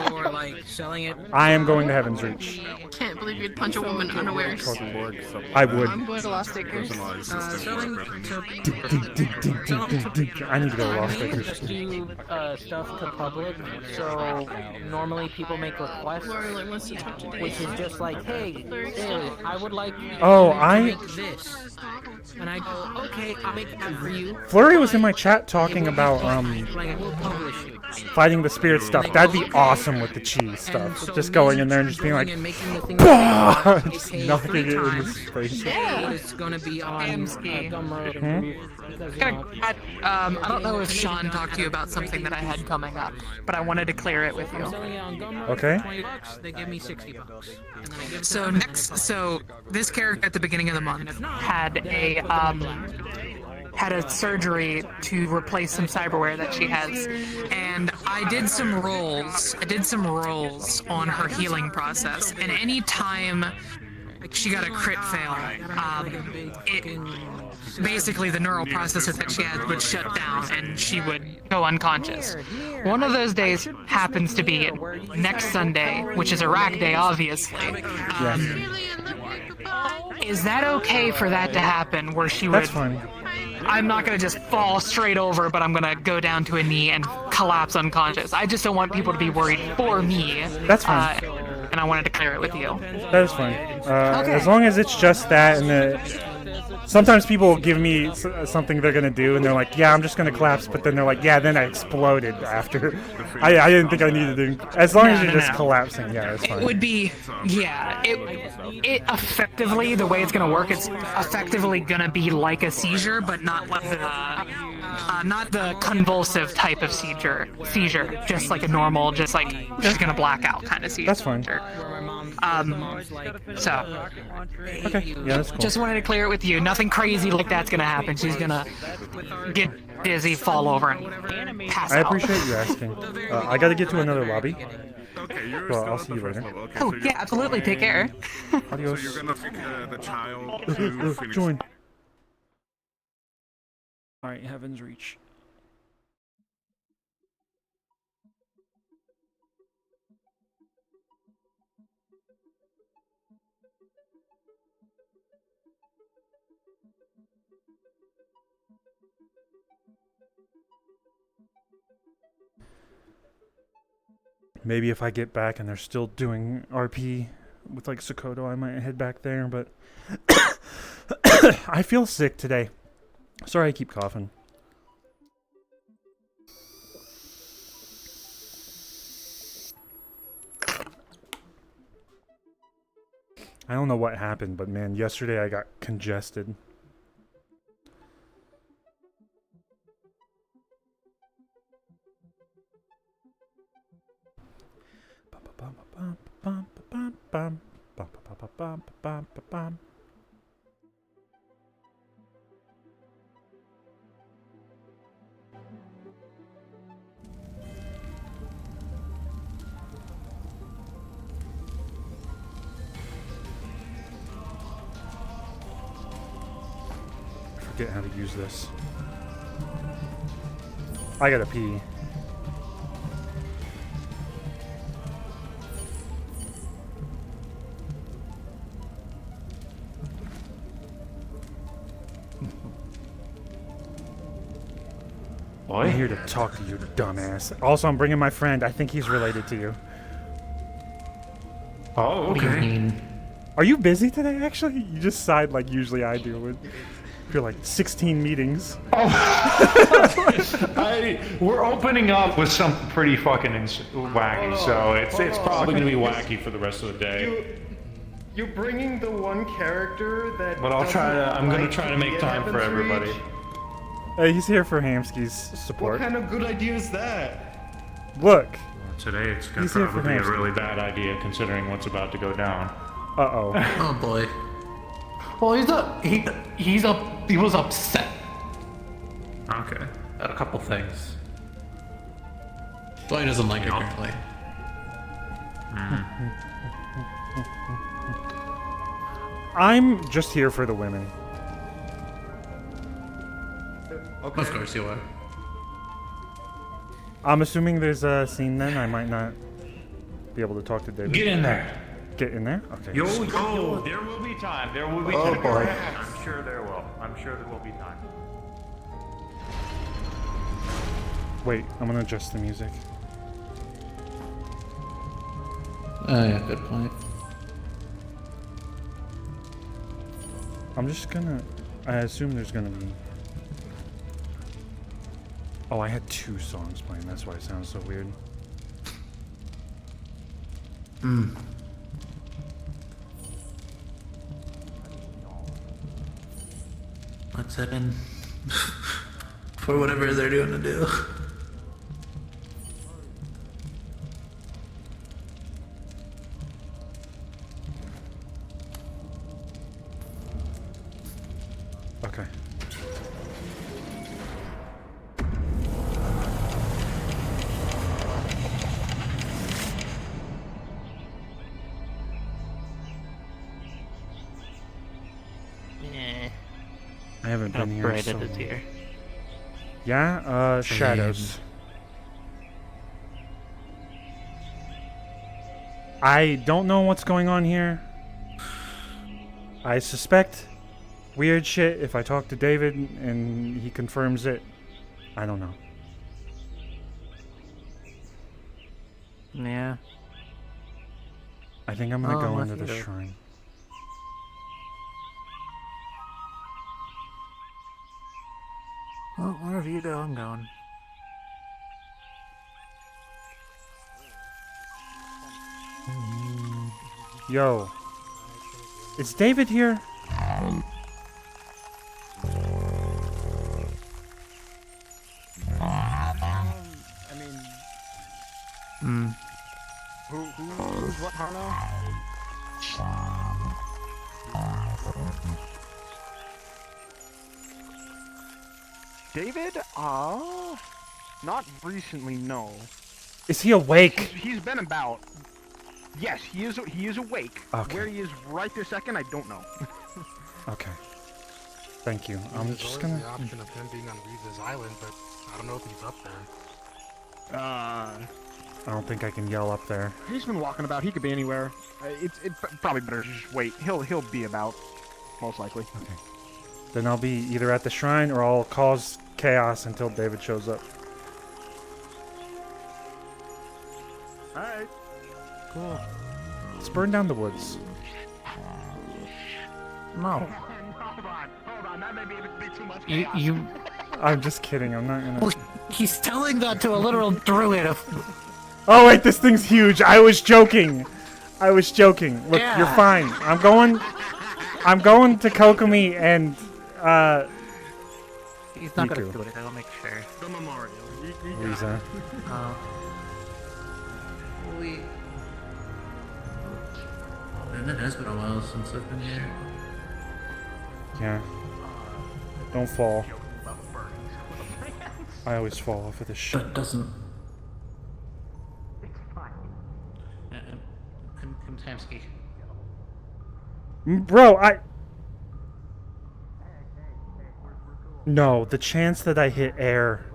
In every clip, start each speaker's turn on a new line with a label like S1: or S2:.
S1: For like selling it.
S2: I am going to Heaven's Reach.
S3: Can't believe you'd punch a woman unawares.
S2: I would.
S3: I'm going to Lost Acres.
S1: Selling
S2: I need to go to Lost
S1: I
S2: Acres.
S1: just do stuff to public, so normally people make requests,
S3: Lorelai wants to talk to Dave.
S1: which is just like, hey, I would like
S2: Oh,
S1: to make this. And I go, okay, I'll make that for you.
S2: Flurry was in my chat talking about
S1: Like, I will publish it.
S2: fighting the spirit stuff. That'd be awesome with the cheese stuff.
S1: So
S2: Just going in there and just being like,
S1: and making the thing
S2: bah!
S1: they
S2: Just
S1: pay
S2: knocking
S1: 3
S2: it in
S1: times.
S2: his face.
S3: Yeah.
S1: It's gonna be on
S3: I don't know if Sean talked to you about something that I had coming up, but I wanted to clear it with you.
S2: Okay.
S1: $20, they give me $60. And then I give
S3: So this character at the beginning of the month had a surgery to replace some cyberware that she has, and I did some rolls on her healing process, and any time she got a crit fail, basically the neural processor that she had would shut down and she would go unconscious. One of those days happens to be next Sunday, which is a rack day, obviously. Is that okay for that to happen, where she would...
S2: That's fine.
S3: I'm not gonna just fall straight over, but I'm gonna go down to a knee and collapse unconscious. I just don't want people to be worried for me.
S2: That's fine.
S3: And I wanted to clear it with you.
S2: That is fine. As long as it's just that, and sometimes people give me something they're gonna do, and they're like, "Yeah, I'm just gonna collapse," but then they're like, "Yeah, then I exploded after." I didn't think I needed to. As long as you're just collapsing, yeah, it's fine.
S3: It would be, yeah. It effectively, the way it's gonna work, it's effectively gonna be like a seizure, but not like not the convulsive type of seizure. Just like a normal, just gonna black out kind of seizure.
S2: That's fine.
S3: So.
S2: Okay, yeah, that's cool.
S3: Just wanted to clear it with you. Nothing crazy like that's gonna happen. She's gonna get dizzy, fall over, and pass
S2: I
S3: out.
S2: appreciate you asking. I gotta get to another lobby. Well, I'll see you later.
S3: Oh, yeah, absolutely. Take care.
S2: Adios.
S4: So you're gonna take the child to finish.
S2: Join. Alright, Heaven's Reach. Maybe if I get back and they're still doing RP with like Sokoto, I might head back there, but I feel sick today. Sorry I keep coughing. I don't know what happened, but man, yesterday I got congested. I forget how to use this. I gotta pee. I'm here to talk to you, dumbass. Also, I'm bringing my friend. I think he's related to you.
S5: Oh, okay.
S2: Are you busy today, actually? You just sighed like usually I do. With you're like 16 meetings.
S5: We're opening up with something pretty fucking wacky, so it's probably gonna be wacky for the rest of the day.
S6: You're bringing the one character that.
S5: But I'm gonna try to make time for everybody.
S2: He's here for Hamsky's support.
S6: What kind of good idea is that?
S2: Look.
S5: Today it's gonna
S2: He's here for
S5: probably be a
S2: Hamsky.
S5: really bad idea considering what's about to go down.
S2: Uh-oh.
S1: Oh boy.
S7: Well, he was upset
S5: Okay.
S7: at a couple things. So he doesn't like it apparently.
S2: I'm just here for the women.
S6: Okay.
S7: Of course you are.
S2: I'm assuming there's a scene then. I might not be able to talk to David.
S5: Get in there.
S2: Get in there? Okay.
S5: There will be time. There will be
S6: Oh,
S5: time.
S6: boy.
S5: I'm sure there will. I'm sure there will be time.
S2: Wait, I'm gonna adjust the music.
S7: Oh yeah, good point.
S2: I'm just gonna... I assume there's gonna be... Oh, I had 2 songs playing. That's why it sounds so weird.
S7: Let's head in for whatever they're doing to do.
S2: Okay.
S1: Eh,
S2: I haven't
S1: how
S2: been here
S1: bright
S2: so
S1: it is
S2: long.
S1: here.
S2: Yeah, shadows. I don't know what's going on here. I suspect weird shit if I talk to David and he confirms it. I don't know.
S1: Yeah.
S2: I think I'm gonna
S1: Oh,
S2: go
S1: unless
S2: into the
S1: you do.
S2: shrine.
S1: Well, wherever you go, I'm going.
S2: Yo. Is David here?
S6: I mean,
S1: Hmm.
S6: who's what, Harlow? David? Not recently, no.
S2: Is he awake?
S6: He's been about. Yes, he is awake.
S2: Okay.
S6: Where he is right this second, I don't know.
S2: Okay. Thank you. I'm
S8: There's
S2: just
S8: always
S2: gonna...
S8: the option of him being on Reese's Island, but I don't know if he's up there.
S2: I don't think I can yell up there.
S6: He's been walking about. He could be anywhere. It's probably better to just wait. He'll be about, most likely.
S2: Okay. Then I'll be either at the shrine or I'll cause chaos until David shows up.
S6: All right.
S2: Cool. Let's burn down the woods.
S1: No.
S6: Hold on. That may be a bit too much.
S1: You.
S2: I'm just kidding. I'm not gonna...
S1: Well, he's telling that to a literal druid of.
S2: Oh wait, this thing's huge. I was joking. Look,
S1: Yeah.
S2: you're fine. I'm going to Kokomi and
S1: He's not gonna
S2: Miku.
S1: do it. I'll make sure.
S6: The memorial.
S2: Lisa.
S7: Holy. Man, it has been a while since I've been here.
S2: Yeah. Don't fall. I always fall off of this shit.
S7: But doesn't. I'm Tamsky.
S2: Bro, No, the chance that I hit air.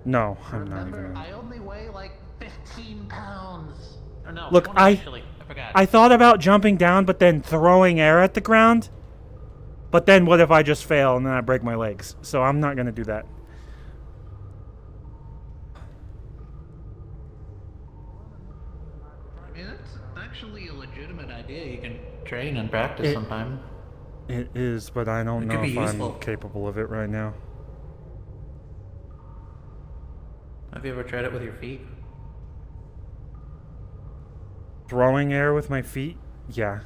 S2: No, I'm not even.
S7: I only weigh like 15 pounds. Or no,
S2: Look,
S7: 20
S2: I
S7: actually. I forgot.
S2: I thought about jumping down, but then throwing air at the ground. But then what if I just fail and then I break my legs? So I'm not gonna do that.
S7: I mean, that's actually a legitimate idea. You can train and practice sometime.
S2: It is, but I don't
S7: It
S2: know
S7: could be
S2: if
S7: useful.
S2: I'm capable of it right now.
S7: Have you ever tried it with your feet?
S2: Throwing air with my feet? Yeah.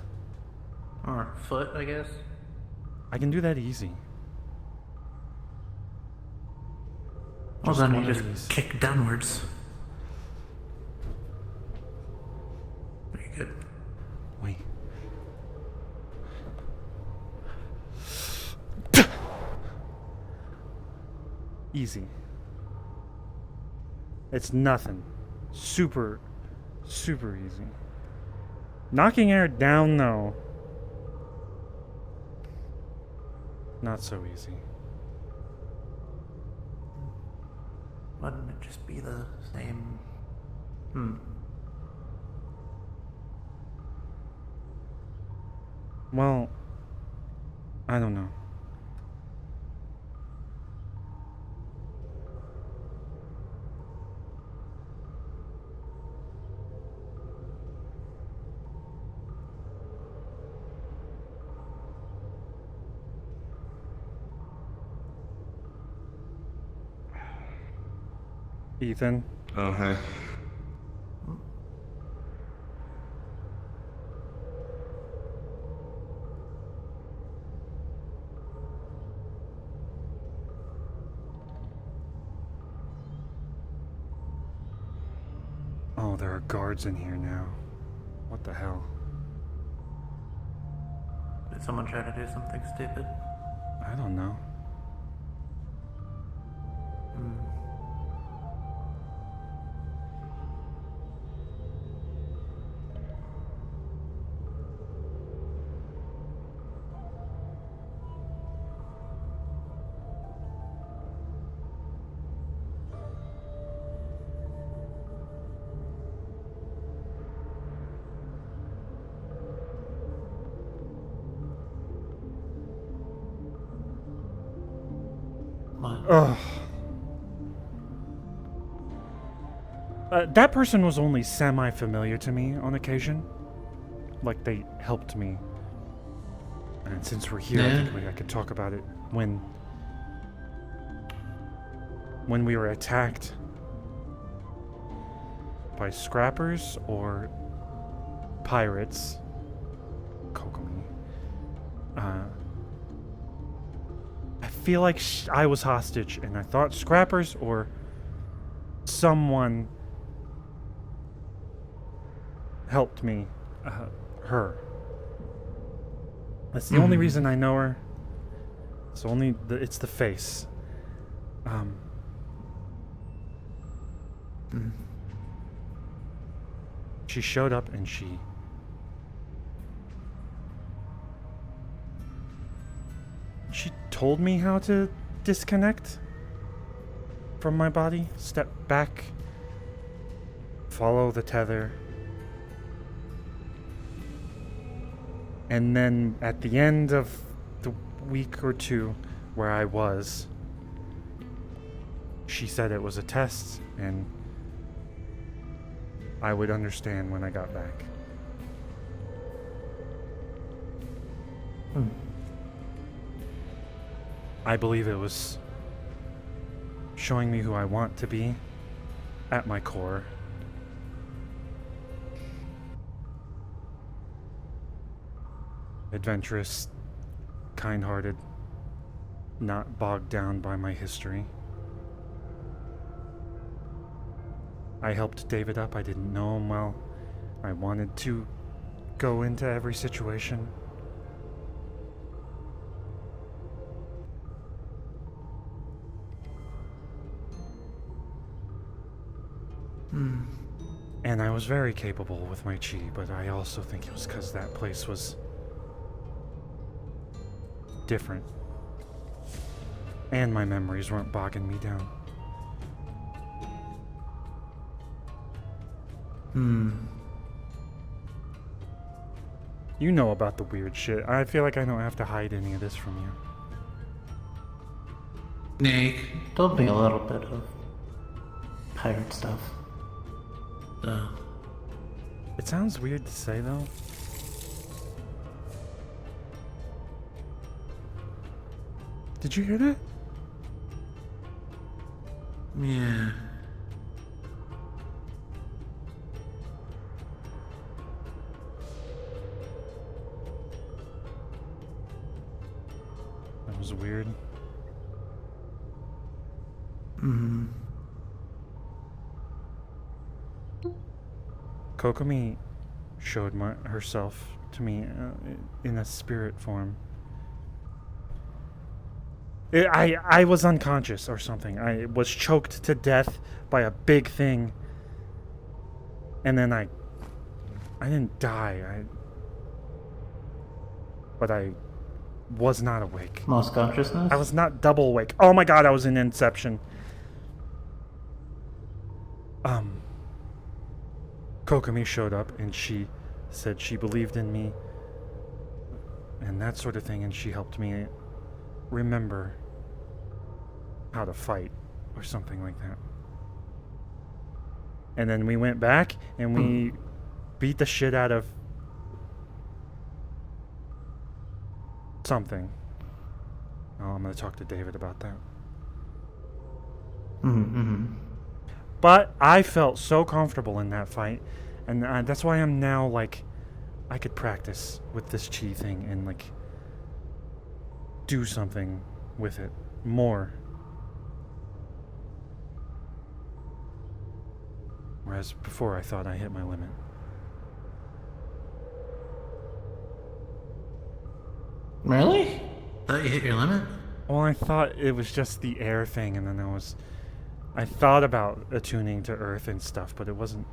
S7: Or foot, I guess?
S2: I can do that easy.
S7: Well,
S2: Just
S7: then
S2: one
S7: you
S2: of
S7: just
S2: these.
S7: kick downwards. Very good.
S2: Wait. Easy. It's nothing. Super easy. Knocking air down, though. Not so easy.
S7: Wouldn't it just be the same?
S2: Well, I don't know. Ethan.
S4: Oh, hey.
S2: Oh, there are guards in here now. What the hell?
S7: Did someone try to do something stupid?
S2: I don't know.
S7: What?
S2: Ugh. That person was only semi-familiar to me on occasion. Like, they helped me. And since we're here,
S7: Yeah.
S2: I think I could talk about it. When we were attacked by scrappers or pirates, Kokomi, I feel like I was hostage, and I thought scrappers or someone helped me, her. That's the only reason I know her. It's only it's the face. She showed up and she told me how to disconnect from my body, step back, follow the tether. And then at the end of the week or two where I was, she said it was a test and I would understand when I got back. I believe it was showing me who I want to be at my core. Adventurous, kind-hearted, not bogged down by my history. I helped David up. I didn't know him well. I wanted to go into every situation. And I was very capable with my chi, but I also think it was because that place was different. And my memories weren't bogging me down. You know about the weird shit. I feel like I don't have to hide any of this from you.
S7: Nick.
S1: Told me a little bit of pirate stuff.
S2: It sounds weird to say, though. Did you hear that?
S7: Yeah.
S2: That was weird. Kokomi showed herself to me in a spirit form. I was unconscious or something. I was choked to death by a big thing. And then I didn't die. But I was not awake.
S1: Lost consciousness?
S2: I was not double awake. Oh my god, I was in Inception. Kokomi showed up and she said she believed in me and that sort of thing, and she helped me remember how to fight or something like that. And then we went back and we beat the shit out of something. Oh, I'm gonna talk to David about that. But I felt so comfortable in that fight, and that's why I'm now like, I could practice with this chi thing and like do something with it more. Whereas before I thought I hit my limit.
S7: Really? Thought you hit your limit?
S2: Well, I thought it was just the air thing, and then I thought about attuning to earth and stuff, but it wasn't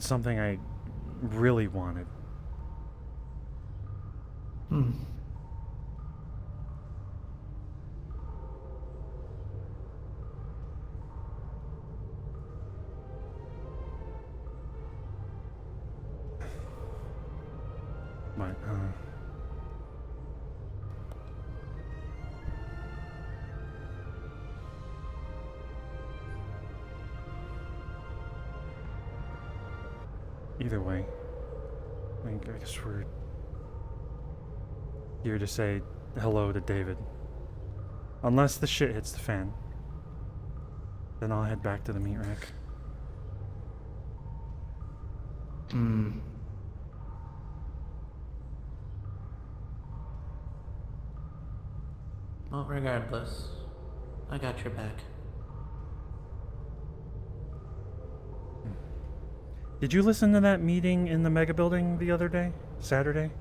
S2: something I really wanted. But, either way, I guess we're here to say hello to David. Unless the shit hits the fan. Then I'll head back to the meat rack.
S7: Well, regardless, I got your back.
S2: Did you listen to that meeting in the mega building the other day? Saturday?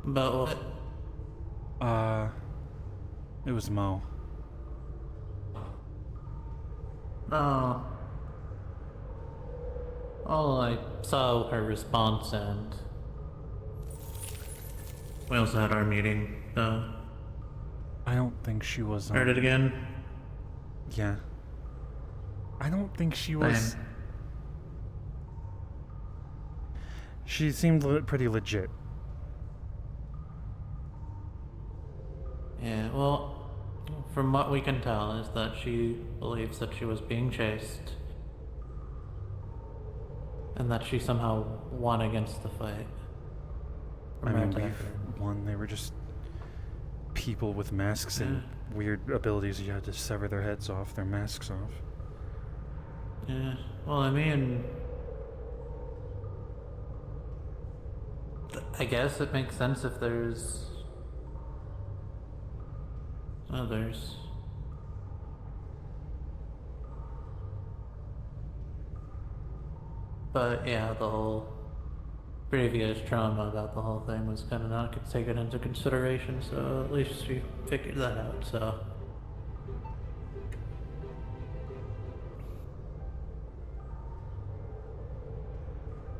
S7: About what?
S2: It was Mo.
S7: No. Oh, I saw her response and we also had our meeting, though.
S2: I don't think she was.
S7: Heard it again?
S2: Yeah. I don't think she was.
S7: Same.
S2: She seemed pretty legit.
S7: Yeah, well, from what we can tell is that she believes that she was being chased. And that she somehow won against the fight.
S2: I
S7: From our
S2: mean,
S7: attacker.
S2: we've won. They were just people with masks and weird abilities. You had to sever their heads off, their masks off.
S7: Yeah, well, I mean, I guess it makes sense if there's others. But yeah, the whole previous trauma about the whole thing was kind of not taken into consideration, so at least we figured that out, so.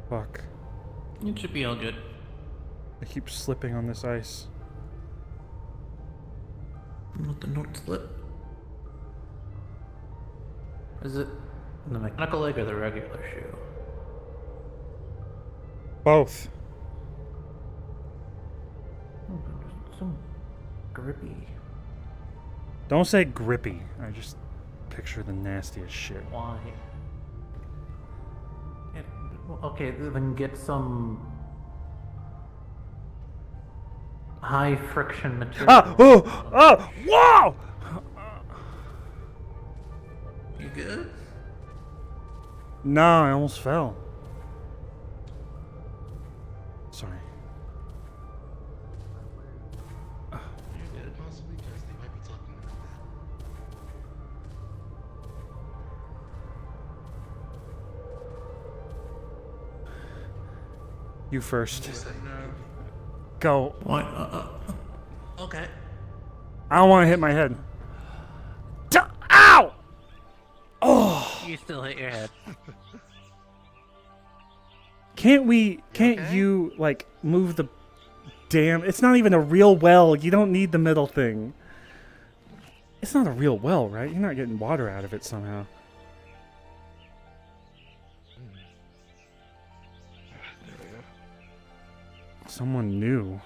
S2: Fuck.
S7: It should be all good.
S2: I keep slipping on this ice.
S7: Let the note slip. Is it the mechanical leg or the regular shoe?
S2: Both.
S7: Oh, some grippy.
S2: Don't say grippy. I just picture the nastiest shit.
S7: Why? Okay, then get some high friction material.
S2: Ah! Oh! Oh! Wow!
S7: You good?
S2: No, I almost fell. Sorry.
S8: Possibly because they might be talking about that.
S2: You first.
S8: Just saying.
S2: Go.
S7: What? Okay.
S2: I don't want to hit my head. Ow! Oh!
S1: You still hit your head.
S2: Can't you, like, move the damn... It's not even a real well. You don't need the middle thing. It's not a real well, right? You're not getting water out of it somehow.
S6: There we go.
S2: Someone new.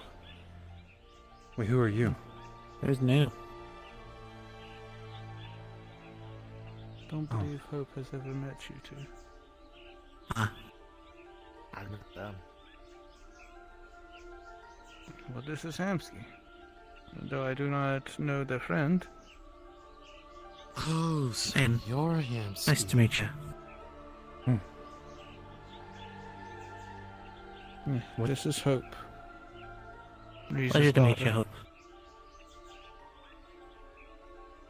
S2: Wait, who are you?
S7: There's new.
S9: Don't believe Hope has ever met you two.
S8: I met them.
S9: Well, this is Hamsky. Though I do not know the friend.
S8: Oh, so
S7: And
S8: you're him.
S7: nice to meet you.
S9: This is Hope. Riza's
S7: Pleasure to meet
S9: daughter.
S7: you, Hope.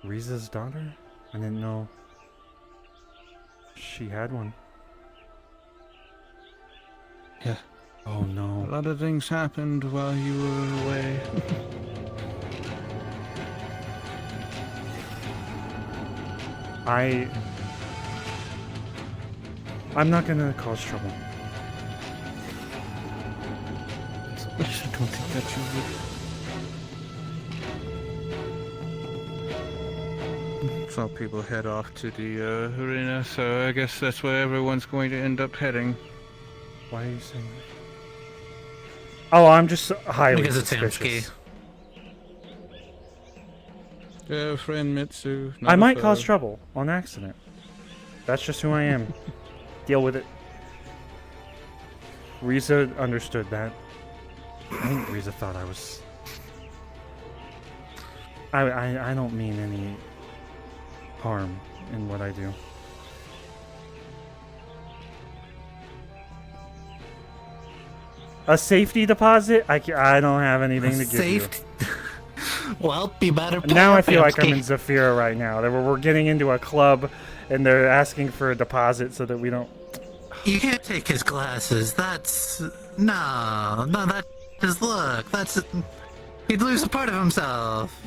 S2: Riza's daughter? I didn't know she had one.
S9: Yeah.
S2: Oh
S9: A
S2: no.
S9: lot of things happened while you were away.
S2: I'm not gonna cause trouble.
S9: I don't think that you would. Saw people head off to the arena, so I guess that's where everyone's going to end up heading.
S2: Why are you saying that? Oh, I'm just highly
S7: Because it's
S2: suspicious.
S7: Hamsky.
S9: Friend Mitsu.
S2: I might cause trouble on accident. That's just who I am. Deal with it. Riza understood that. I think Riza thought I was... I don't mean any harm in what I do. A safety deposit? I don't have anything to give you.
S7: Safety. Well, be better.
S2: Now I feel like I'm in Zafira right now. We're getting into a club, and they're asking for a deposit so that we don't...
S7: You can't take his glasses. That's no. That just look. That's he'd lose a part of himself.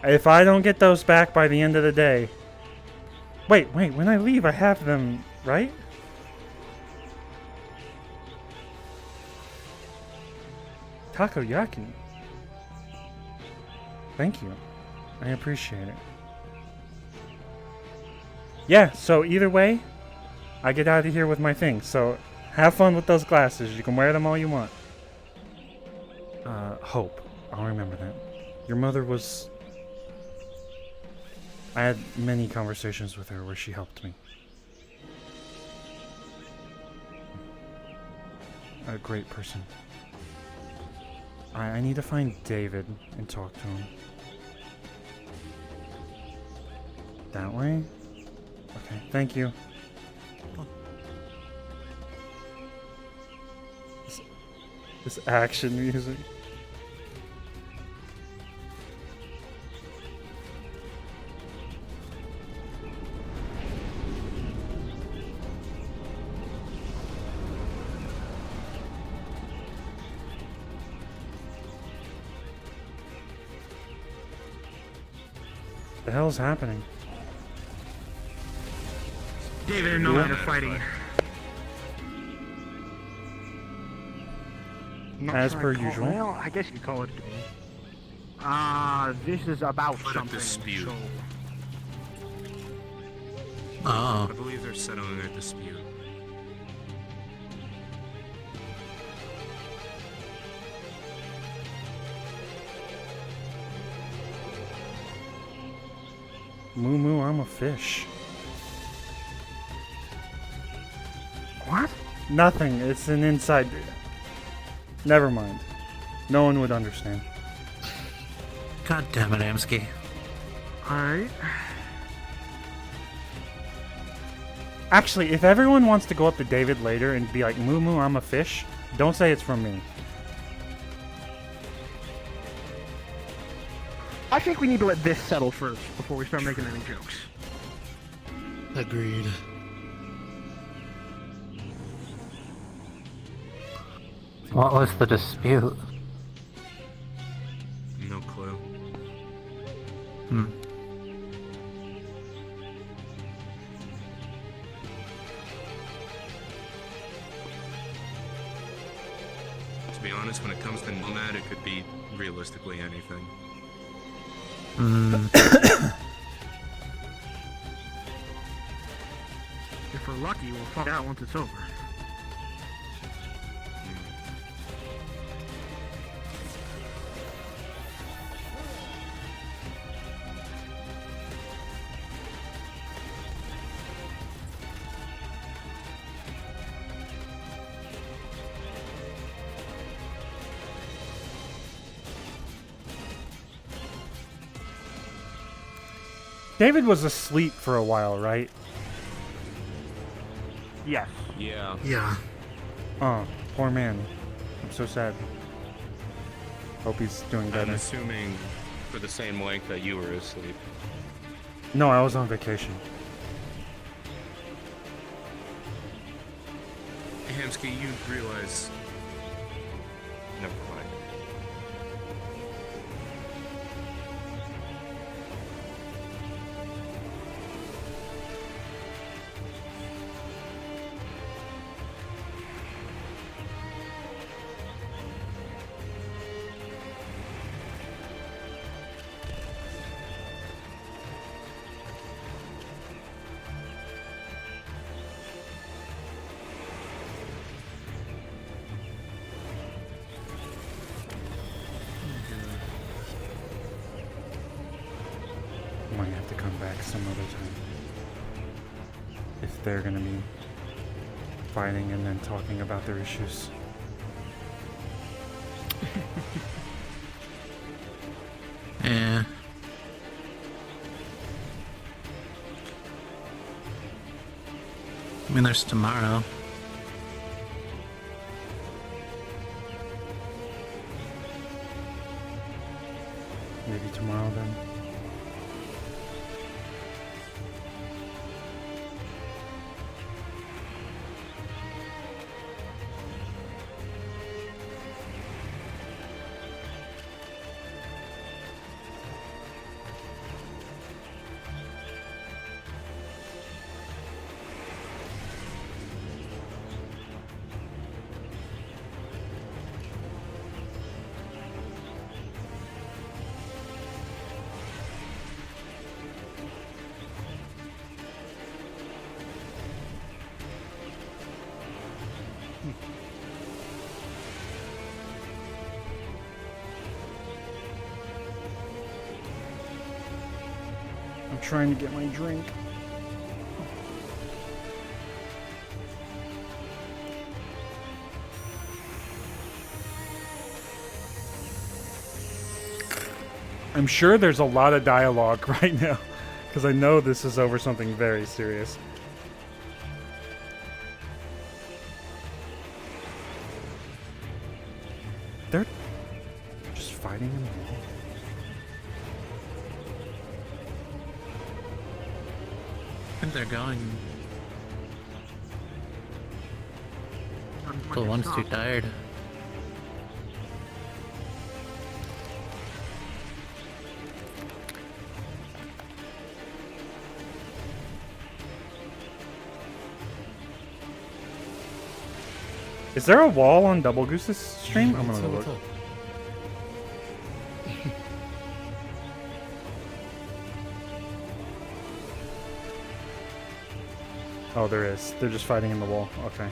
S2: If I don't get those back by the end of the day... Wait, when I leave, I have them, right? Takoyaki. Thank you. I appreciate it. Yeah, so either way, I get out of here with my things. So have fun with those glasses. You can wear them all you want. Hope. I'll remember that. Your mother was... I had many conversations with her where she helped me. A great person. I need to find David and talk to him. That way? Okay, thank you. This action music. The hell's happening?
S6: David and Nolan are fighting. Not
S2: As
S6: sure
S2: per
S6: I'd call-
S2: usual.
S6: Well, I guess you could call it. This is about something.
S4: dispute.
S6: So
S7: Oh,
S4: I believe they're settling a dispute.
S2: Moo moo, I'm a fish.
S6: what?
S2: Nothing. It's an inside. Never mind. No one would understand.
S7: God damn it, Amsky.
S6: All right.
S2: Actually, if everyone wants to go up to David later and be like, moo moo, I'm a fish, don't say it's from me.
S6: I think we need to let this settle first before we start making any jokes.
S8: Agreed.
S7: What was the dispute?
S4: No clue. To be honest, when it comes to Nomad, it could be realistically anything.
S8: If we're lucky, we'll find out once it's over.
S2: David was asleep for a while, right?
S6: Yes.
S4: Yeah.
S8: Yeah.
S2: Oh, poor man. I'm so sad. Hope he's doing
S4: I'm
S2: better.
S4: assuming for the same length that you were asleep.
S2: No, I was on vacation.
S4: Hamsky, you realize... Never mind.
S2: Might have to come back some other time. If they're gonna be fighting and then talking about their issues.
S7: Yeah. I mean, there's tomorrow.
S2: Maybe tomorrow then. I'm trying to get my drink. I'm sure there's a lot of dialogue right now, because I know this is over something very serious. They're just fighting in the wall.
S7: I think they're going. Till one's too tired.
S2: Is there a wall on Double Goose's stream? I'm gonna look. Oh, there is. They're just fighting in the wall. Okay.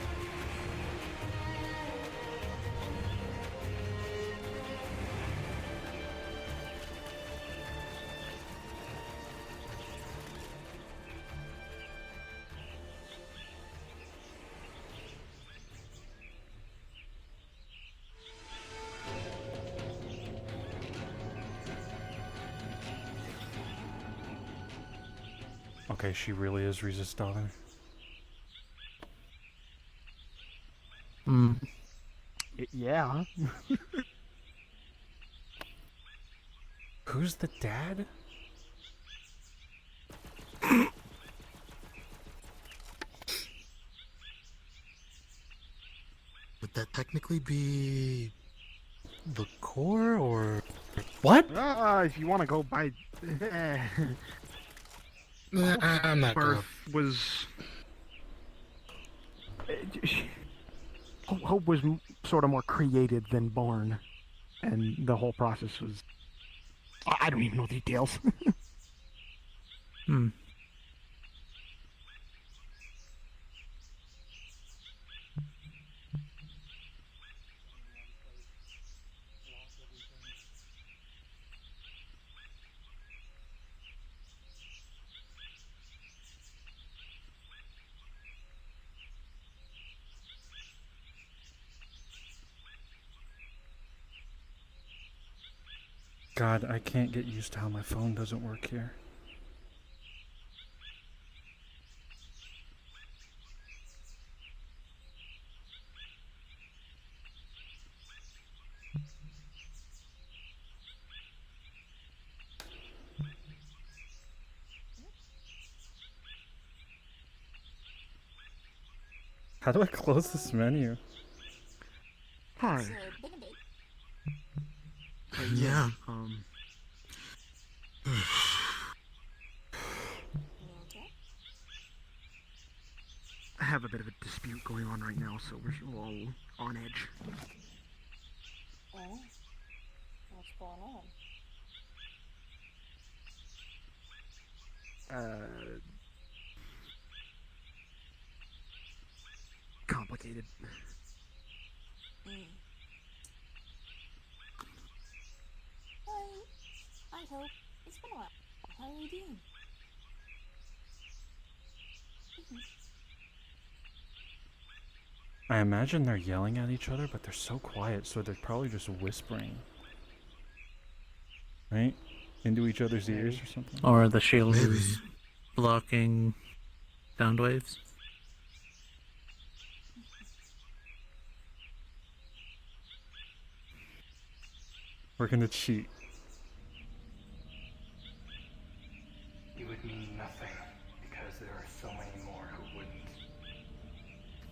S2: Okay, she really is Riza's daughter.
S6: Yeah.
S2: Who's the dad?
S8: Would that technically be the core, or
S2: What?
S6: If you want to go by...
S8: I'm not gonna.
S6: Birth was... Hope was sort of more created than born, and the whole process was I don't even know the details.
S7: Hmm.
S2: God, I can't get used to how my phone doesn't work here. How do I close this menu?
S6: Hi.
S8: Yeah.
S6: I have a bit of a dispute going on right now, so we're all on edge.
S10: Oh, what's going on?
S6: Complicated.
S10: I hope. It's been a while. How are you doing?
S2: I imagine they're yelling at each other, but they're so quiet, so they're probably just whispering. Right? Into each other's ears or something?
S7: Or the shield is blocking sound waves.
S2: We're gonna cheat.
S11: It would mean nothing, because there are so many more who wouldn't.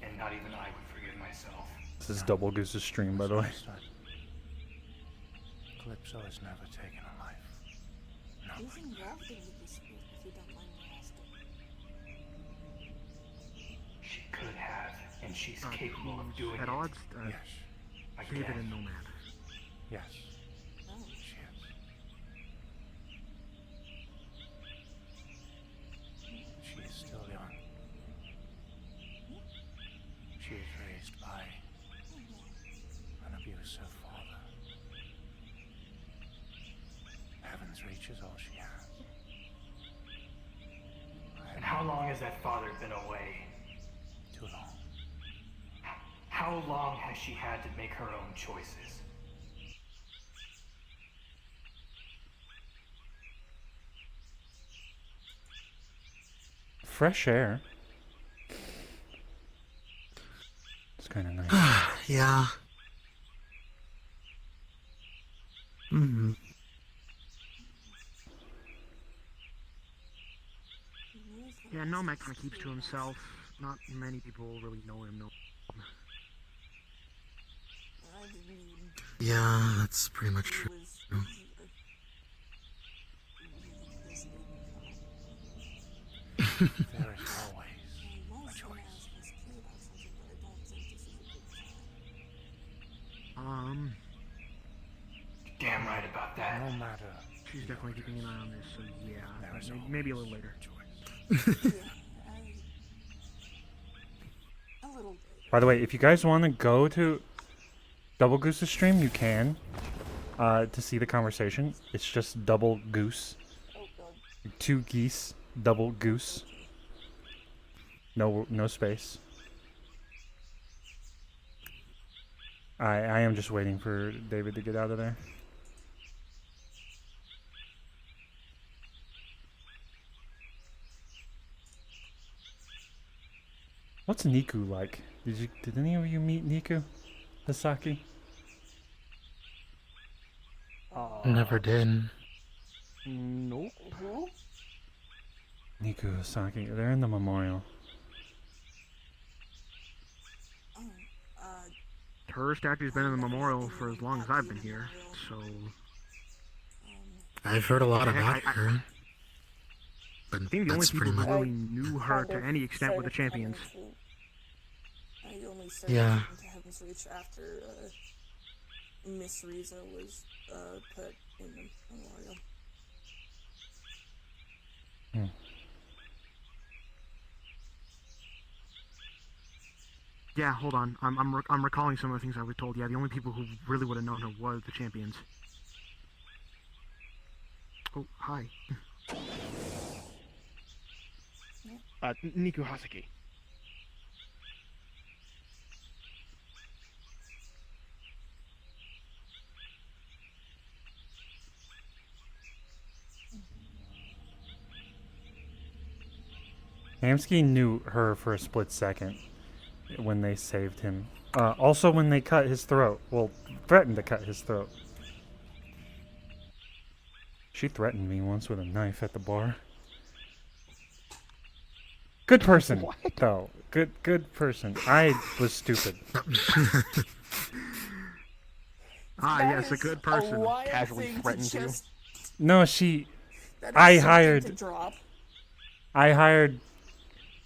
S11: And not even I would forgive myself.
S2: This is Double Goose's stream, by the way.
S8: Calypso has never taken a life.
S10: Who's involved in the dispute, if you don't mind me asking?
S11: She could have, and she's capable of doing
S6: At
S11: it.
S6: odds?
S8: Yes.
S6: David and Nomad.
S8: Yes.
S10: No.
S8: She is. She is still young. She was raised by an abusive father. Heaven's reach is all she has.
S11: And how long has that father been away?
S8: Too long.
S11: How long has she had to make her own choices?
S2: Fresh air. It's kind of nice.
S8: Yeah.
S7: Mm-hmm.
S6: Yeah, Nomad kind of keeps to himself. Not many people really know him.
S10: I didn't even...
S8: Yeah, that's pretty much true. There is always a choice.
S11: Damn right about that.
S8: No matter.
S6: She's definitely keeping an eye on this, so yeah.
S8: There is
S6: Maybe a little later.
S10: A little bit.
S2: By the way, if you guys want to go to Double Goose's stream, you can. To see the conversation. It's just Double Goose.
S10: Oh god.
S2: 2 geese, Double Goose. No space. I am just waiting for David to get out of there. What's Niku like? Did any of you meet Niku? Hisaki?
S8: Never did.
S6: Nope.
S10: Who?
S2: Niku, Hisaki, they're in the memorial.
S6: Her statue's been in the memorial for as long as I've been here, so...
S8: I've heard a lot about
S6: I
S8: her. But
S6: think the only
S8: that's
S6: people
S8: pretty
S6: who
S8: much.
S6: really knew her to any extent were the champions.
S10: I only started
S8: Yeah.
S10: to Heaven's Reach after Miss Riza was put in the memorial.
S6: Yeah, hold on. I'm recalling some of the things I was told. Yeah, the only people who really would have known her were the champions. Oh, hi. Niku Hasaki.
S2: Hamsky knew her for a split second when they saved him. Also when they cut his throat. Well, threatened to cut his throat. She threatened me once with a knife at the bar. Good person, though. Good person. I was stupid.
S6: Yes, a good person casually threatens you.
S2: No, I hired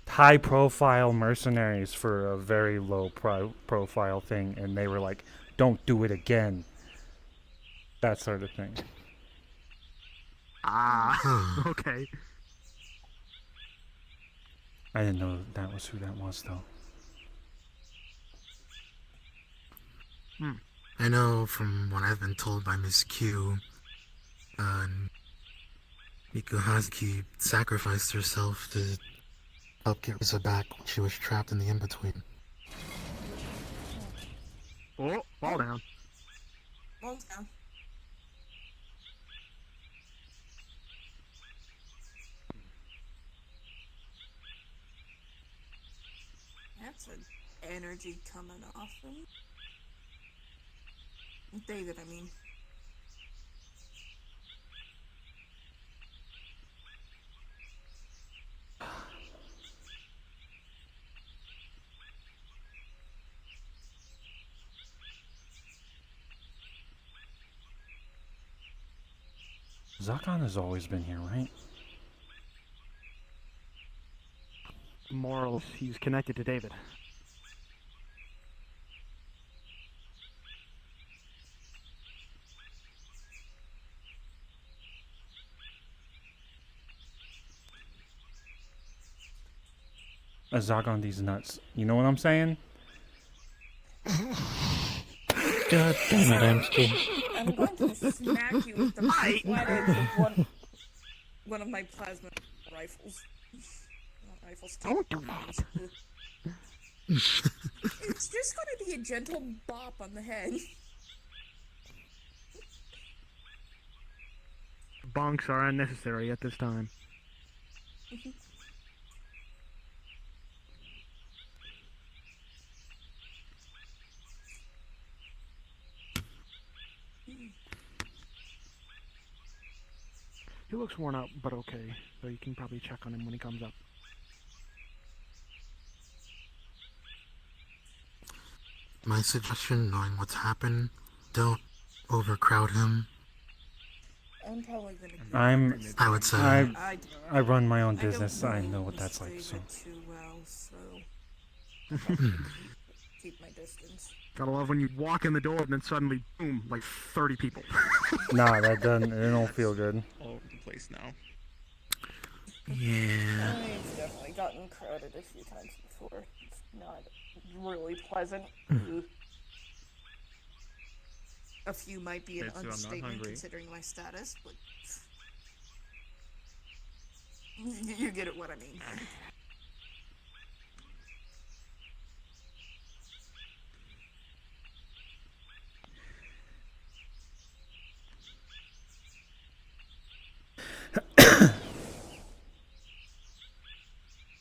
S2: high-profile mercenaries for a very low-profile thing, and they were like, "Don't do it again." That sort of thing.
S6: Okay.
S2: I didn't know that was who that was, though.
S8: I know from what I've been told by Miss Q, Miku Hazuki sacrificed herself to help get Risa back when she was trapped in the in-between.
S6: Oh, fall down.
S10: Fall down. That's an energy coming off him. David, I mean.
S2: Zakon has always been here, right?
S6: Morals, he's connected to David.
S2: Zakon, these nuts. You know what I'm saying?
S7: God damn it, Amsky.
S10: I'm going to smack you with the flat edge of one of my plasma rifles. Not rifles.
S6: Don't do that.
S10: It's just going to be a gentle bop on the head.
S6: Bonks are unnecessary at this time. He looks worn out, but okay. So you can probably check on him when he comes up.
S8: My suggestion, knowing what's happened, don't overcrowd him.
S10: I'm probably gonna.
S8: I would say.
S2: I run my own business. I know what that's like. So.
S10: Too well, so keep my distance.
S6: Gotta love when you walk in the door and then suddenly, boom, like 30 people.
S2: Nah, that doesn't. It don't feel good.
S9: All over the place now.
S8: Yeah.
S10: I've definitely gotten crowded a few times before. It's not really pleasant. A few might be an
S9: Okay, so I'm not
S10: understatement
S9: hungry.
S10: considering my status, but you get it what I mean.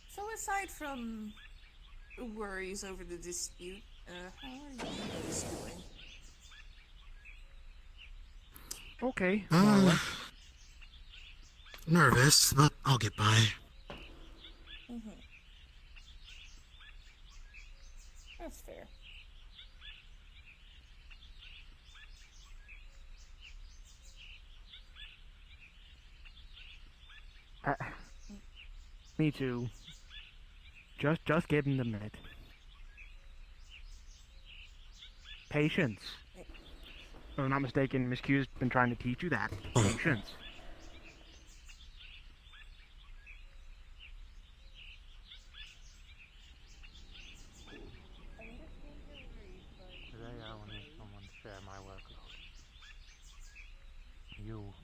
S10: So aside from worries over the dispute, how are you guys doing?
S6: Okay.
S8: Nervous, but I'll get by.
S10: That's fair.
S6: Me too. Just give him the minute. Patience. I'm not mistaken, Miss Q's been trying to teach you that. Patience.
S7: Today I will need someone to share my workload. You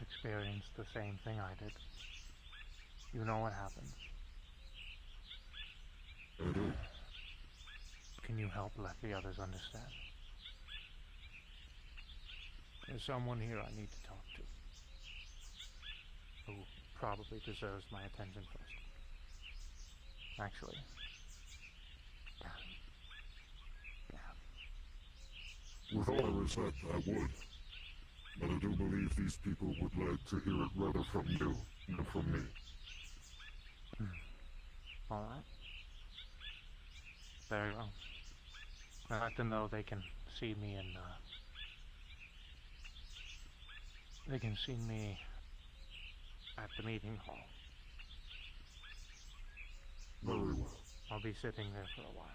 S7: experienced the same thing I did. You know what happened. Can you help let the others understand? There's someone here I need to talk to, who probably deserves my attention first. Actually,
S12: With all due respect, I would. But I do believe these people would like to hear it rather from you than from me.
S7: Alright. Very well. I'd like to know they can see me in, they can see me at the meeting hall.
S12: Very well.
S7: I'll be sitting there for a while.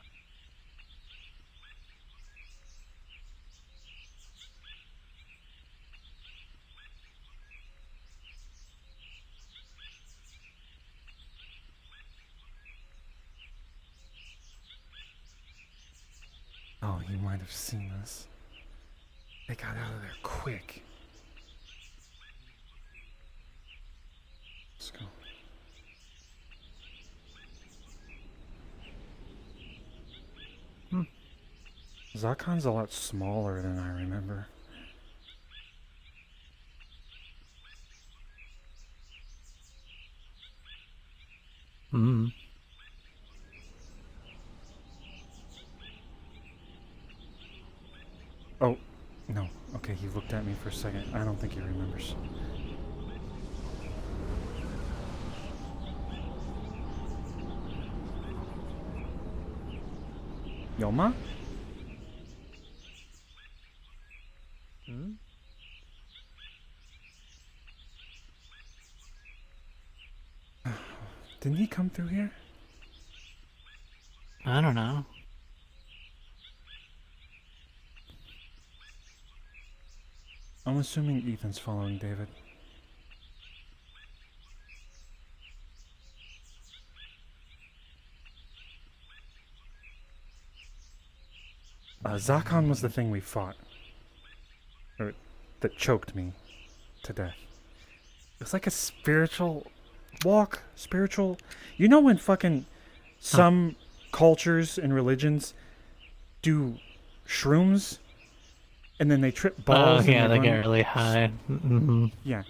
S2: Oh, you might have seen this. They got out of there quick. Let's go. Zakon's a lot smaller than I remember. Oh, no. Okay, he looked at me for a second. I don't think he remembers. Yoma? Didn't he come through here?
S7: I don't know.
S2: I'm assuming Ethan's following David. Zakon was the thing we fought. Or that choked me to death. It's like a spiritual walk. Spiritual. You know when fucking some cultures and religions do shrooms and then they trip balls?
S7: Oh, yeah,
S2: and
S7: they
S2: run-
S7: get really high.
S2: Yeah.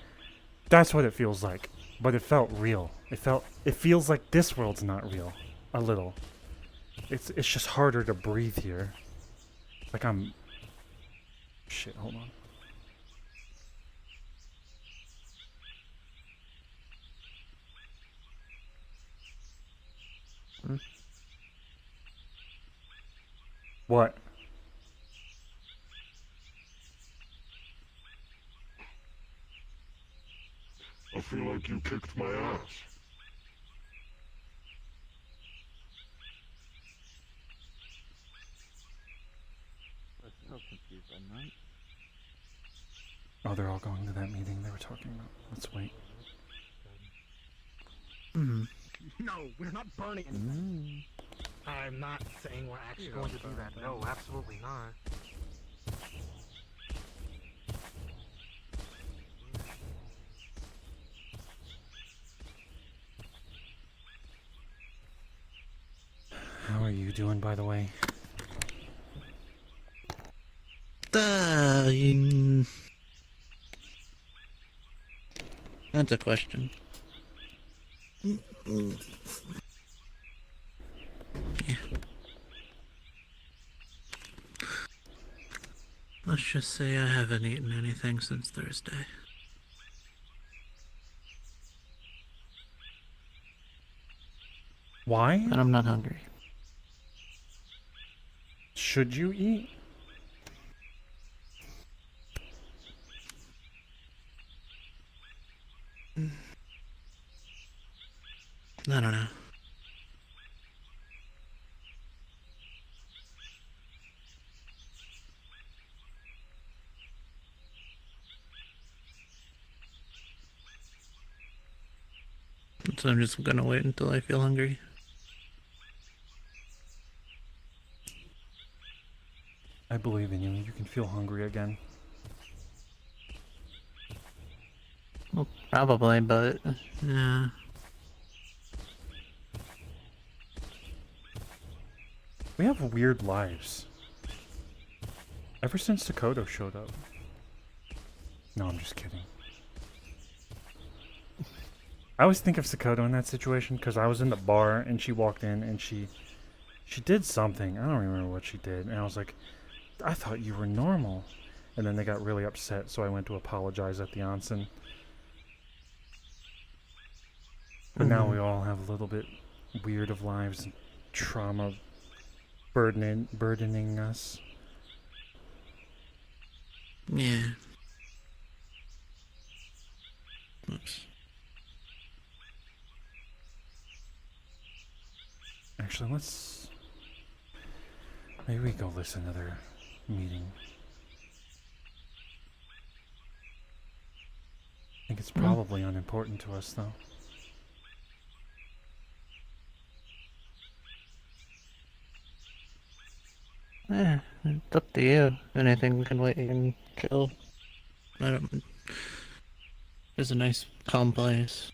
S2: That's what it feels like. But it felt real. It feels like this world's not real. A little. It's just harder to breathe here. Like I'm... Shit, hold on. What?
S12: I feel like you kicked my ass.
S6: I'm so confused on that.
S2: Oh, they're all going to that meeting they were talking about. Let's wait.
S6: No, we're not burning anything. I'm not saying we're actually going to do that. No, absolutely not.
S2: How are you doing, by the way?
S7: That's a question. Yeah. Let's just say I haven't eaten anything since Thursday.
S2: Why?
S7: And I'm not hungry.
S2: Should you eat?
S7: I don't know. So I'm just gonna wait until I feel hungry.
S2: I believe in you. You can feel hungry again.
S7: Well, probably, but yeah.
S2: We have weird lives. Ever since Dakota showed up. No, I'm just kidding. I always think of Dakota in that situation because I was in the bar and she walked in and she did something. I don't remember what she did. And I was like, I thought you were normal. And then they got really upset, so I went to apologize at the onsen. But now we all have a little bit weird of lives and trauma burdening us.
S7: Yeah. Oops.
S2: Actually, maybe we go listen to their meeting. I think it's probably unimportant to us, though.
S7: Yeah, it's up to you. Anything we can wait and chill. It's a nice, calm place.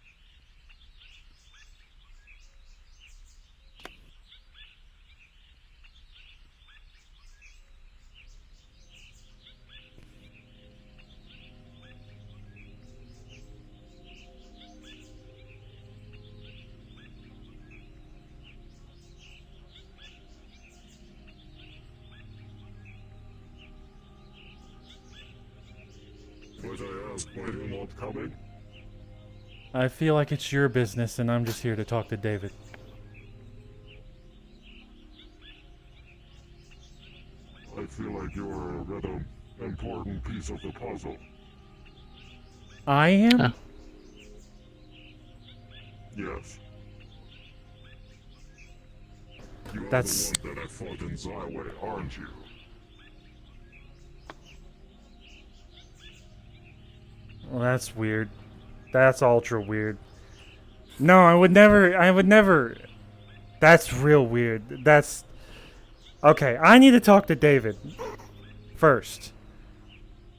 S12: But I asked why you're not coming.
S2: I feel like it's your business, and I'm just here to talk to David.
S12: I feel like you're a rather important piece of the puzzle.
S2: I am?
S7: Huh.
S12: Yes. You
S2: That's...
S12: are the one that I fought in Zyway, aren't you?
S2: Well, that's weird. That's ultra weird. No, I would never. That's real weird. That's... Okay, I need to talk to David first.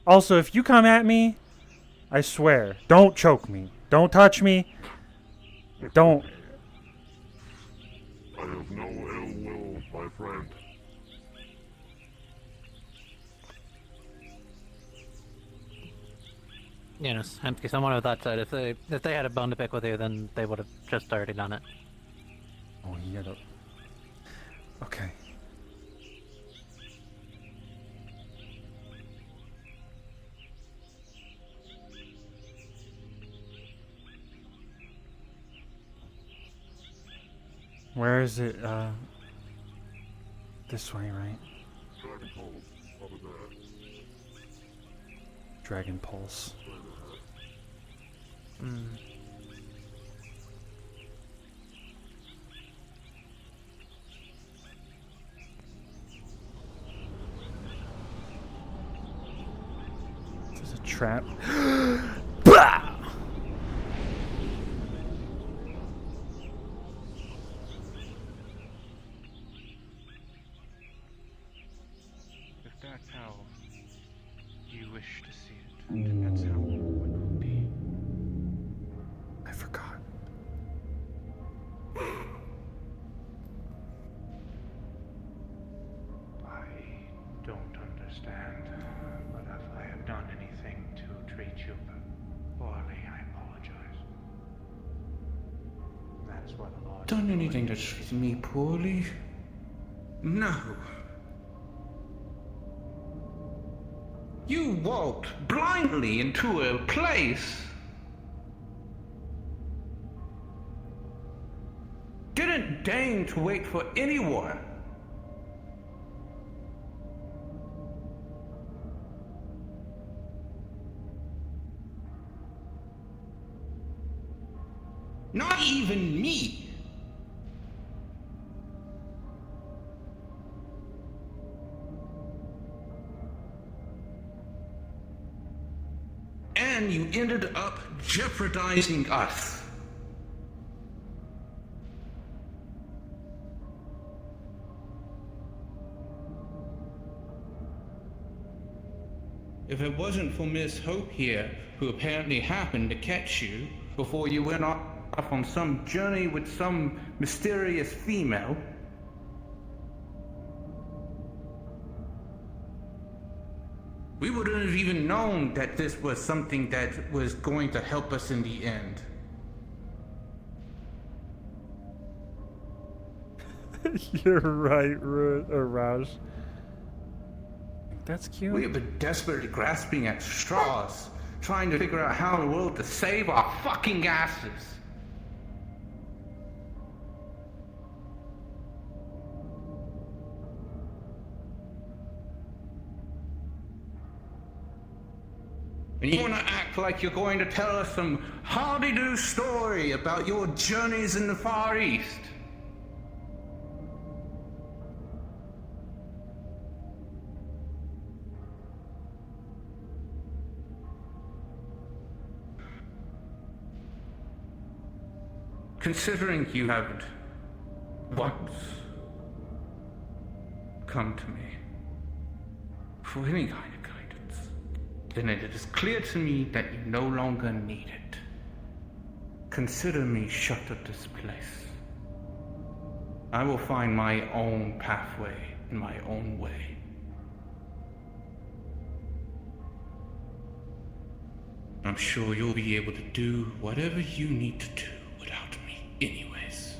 S2: Also, if you come at me, I swear, don't choke me. Don't touch me. Don't...
S12: I have no ill will, my friend.
S7: You know, empty someone with that side. If they had a bone to pick with you, then they would have just already done it.
S2: Oh, he had a... Okay. Where is it? This way, right?
S12: Dragon Pulse, over there.
S2: Dragon Pulse. This is a trap. Bah!
S9: If that's how you wish to see it, then that's how it would be.
S2: I forgot.
S11: I don't understand, but if I have done anything to treat you poorly, I apologize. That is what the Lord...
S13: Done anything to treat me poorly? No. You walked blindly into a place. Didn't deign to wait for anyone. Not even me. And you ended up jeopardizing us. If it wasn't for Miss Hope here, who apparently happened to catch you before you went off on some journey with some mysterious female, we wouldn't have even known that this was something that was going to help us in the end.
S2: You're right, Raj. That's cute.
S13: We have been desperately grasping at straws, trying to figure out how in the world to save our fucking asses. And you want to act like you're going to tell us some hardy-do story about your journeys in the Far East. Considering you haven't once come to me for any kind of guidance, then it is clear to me that you no longer need it. Consider me shut of this place. I will find my own pathway in my own way. I'm sure you'll be able to do whatever you need to do without me anyways.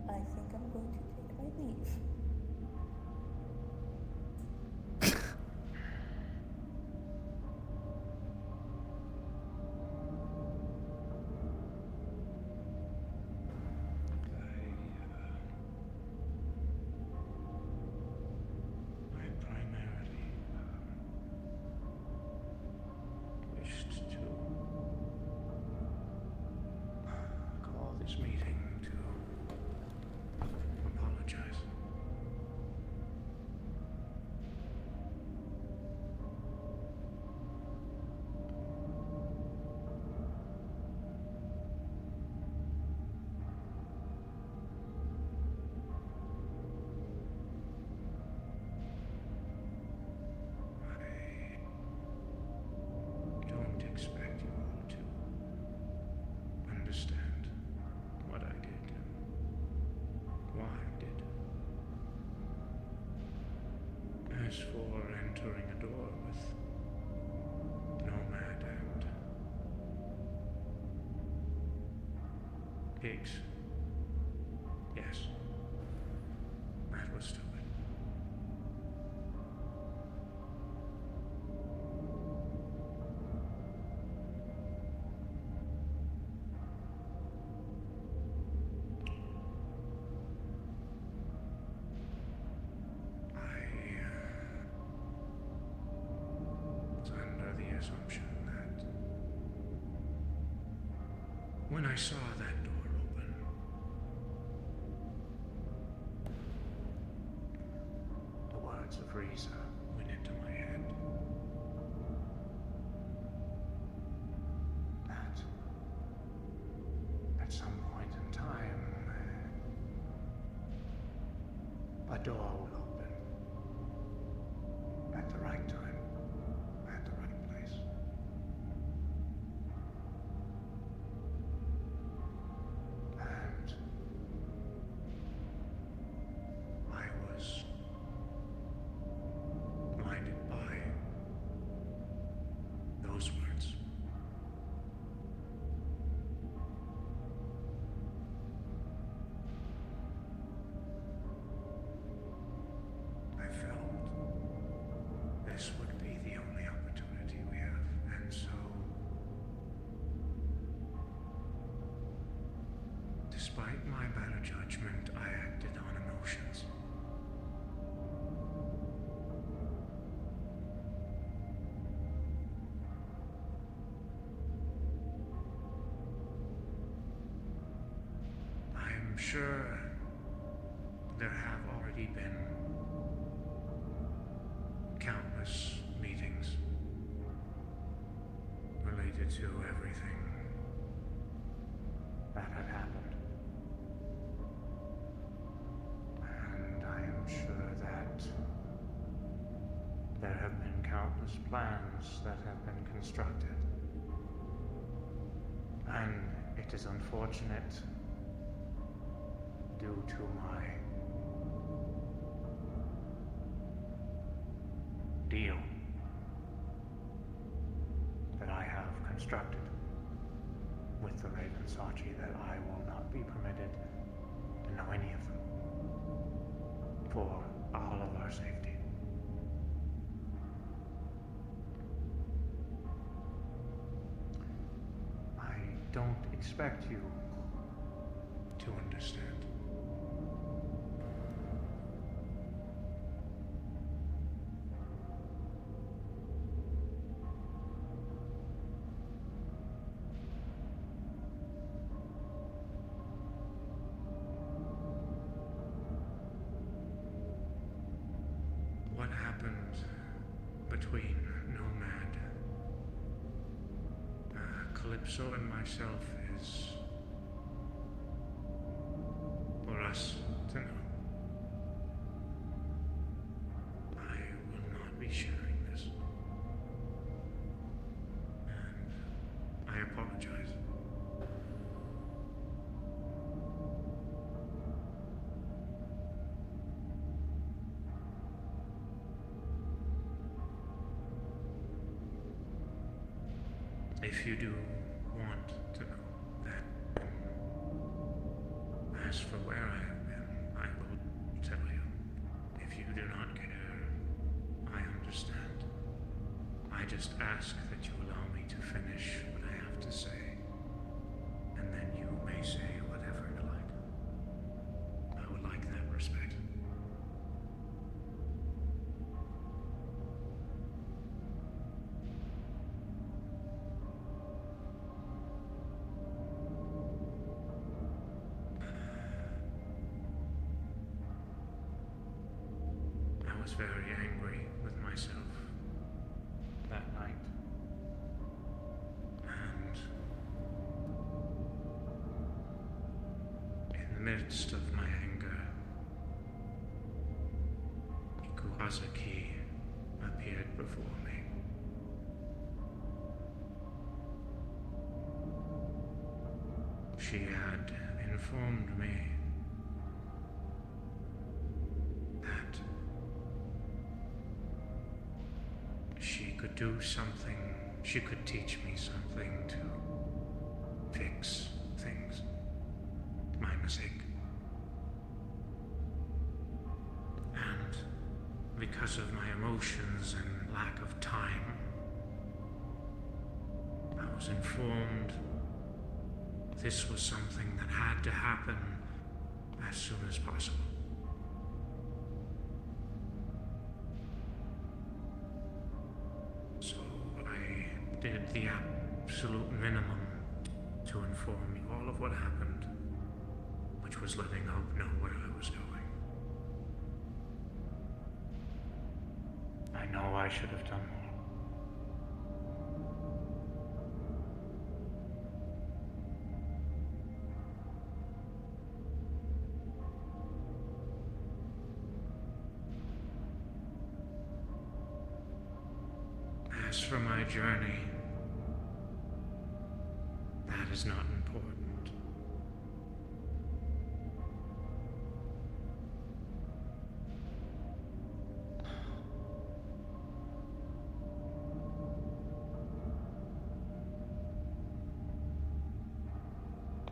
S10: I think I'm going to take my leave.
S13: I primarily wished to call this meeting to apologize. I don't expect you all to understand what I did and why I did. As for entering a door with Nomad and pigs, yes, that was stupid. Was under the assumption that when I saw that door open, the words of Risa went into my head. That at some point in time, a door will open at the right time, at the right place. And I was blinded by those words.
S14: better judgment, I acted on emotions. I'm sure there have already been countless meetings related to everything that had happened. And I am sure that there have been countless plans that have been constructed. And it is unfortunate, due to my deal that I have constructed with the Raven Sachi, that I will not be permitted to know any of them for all of our safety. I don't expect you to understand. What happened between Nomad, Calypso, and myself is for us to know. I will not be sharing this. And I apologize. If you do want to know that, as for where I have been, I will tell you. If you do not care, I understand. I just ask that you allow me to finish what I have to say, and then you may say whatever you like. I would like that respect. I was very angry with myself that night. And in the midst of my anger, Ikuhazaki appeared before me. She had informed me that she could do something, she could teach me something to fix things. My mistake. And because of my emotions and lack of time, I was informed this was something that had to happen as soon as possible. So I did the absolute minimum to inform you all of what happened, which was letting Hope know where I was going. I know I should have done more. As for my journey, that is not important.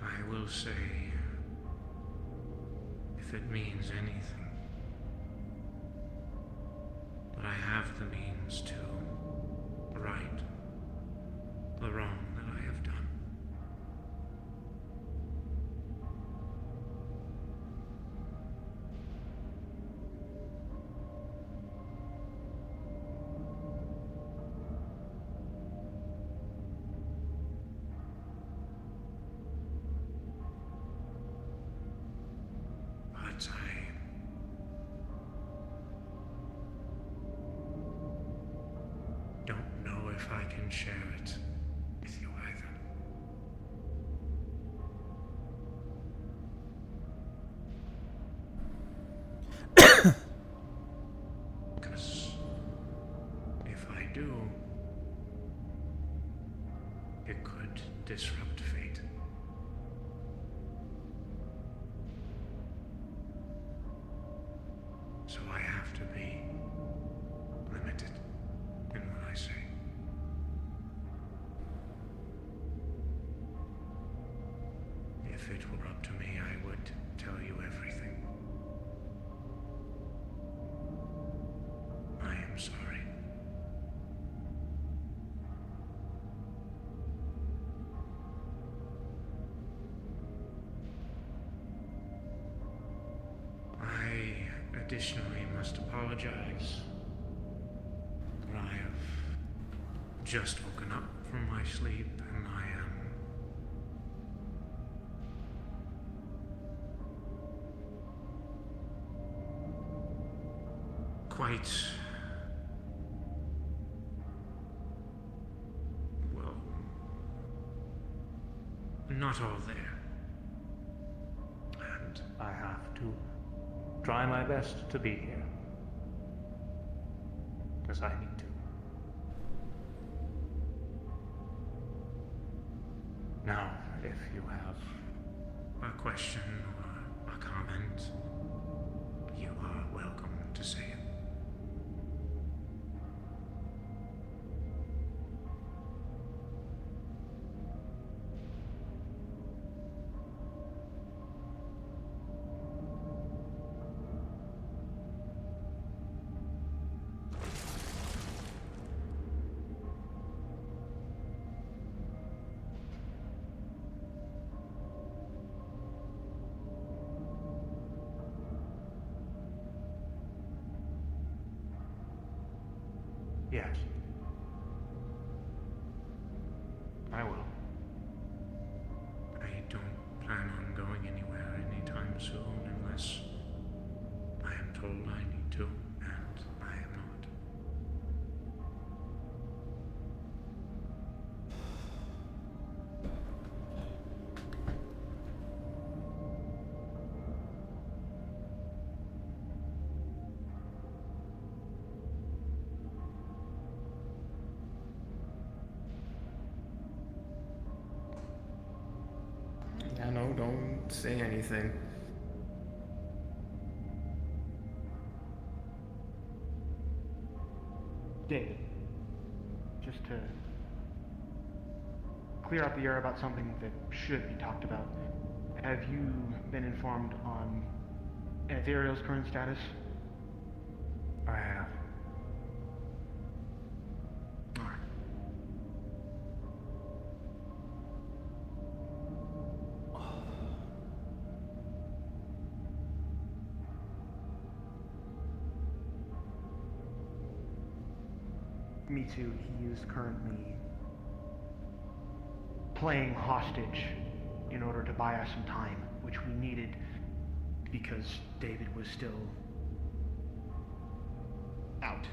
S14: I will say, if it means anything, that I have the means to right the wrong that I have done. but I don't know if I can share it with you either. Because if I do, it could disrupt fate. So I have to be limited in what I say. If it were up to me, I would tell you everything. I am sorry. I additionally must apologize that I have just woken up from my sleep and I am quite, well, not all there. And I have to try my best to be here. Because I need to. Now, if you have a question or a comment, you are welcome to say it. Yes. I will. I don't plan on going anywhere anytime soon unless I am told I need to, and I am not.
S15: Yeah, no, don't say anything.
S6: David, just to clear up the air about something that should be talked about, have you been informed on Ethereal's current status?
S15: I have.
S6: Alright. Me too. He is currently playing hostage in order to buy us some time, which we needed because David was still out.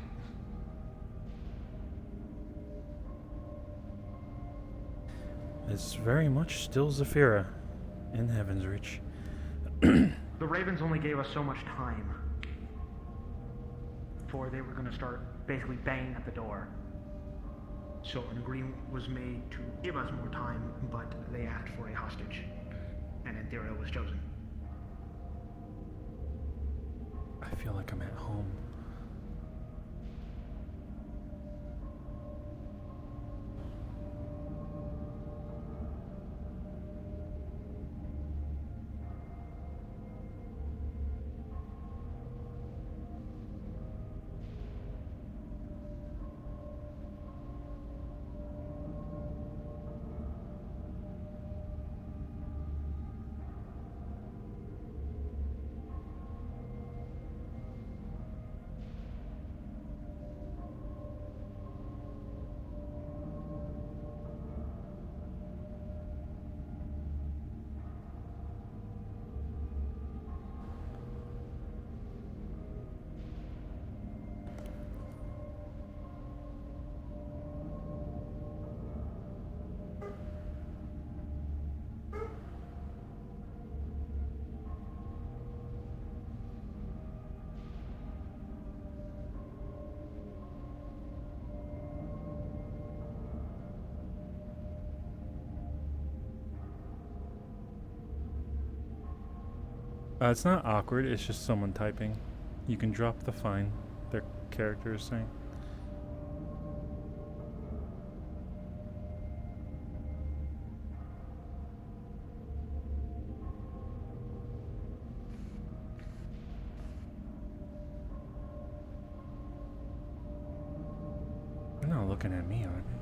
S2: It's very much still Zafira in Heaven's Reach.
S6: The Ravens only gave us so much time before they were going to start basically banging at the door. So an agreement was made to give us more time, but they asked for a hostage, and Ethereal was chosen.
S2: I feel like I'm at home. It's not awkward, it's just someone typing. You can drop the fine, their character is saying. They're not looking at me, are they?